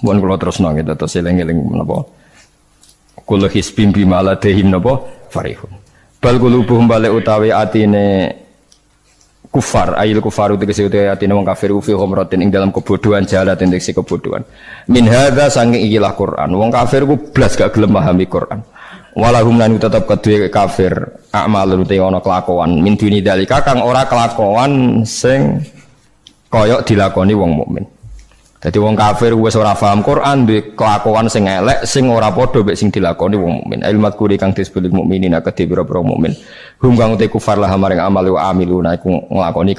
Speaker 1: Mun kula terusno gitu terus eling-eling menapa. Kula hisbim bimaladehim napa farihun. Bal qulubuhum balik utawi atine kufar ayil kufaru tegese utawi atine wong kafir fi humratin ing dalam kebodohan jalat indeks kebodohan min hadza saking ikilah Quran wong kafir ku blas gak gelem pahami Quran walahum lan tetep kedue kafir amalun te ana kelakuan min duni dalika kang ora kelakuan sing kaya dilakoni wong mukmin. Jadi wong kafir wis ora paham Quran duwe kelakuan sing elek sing ora padha mek sing dilakoni wong mukmin. Ilmat kuri kang disebut mukminin akeh pira-pira mukmin. Hum kang te kufar lah maring amal wa amiluna iku nglakoni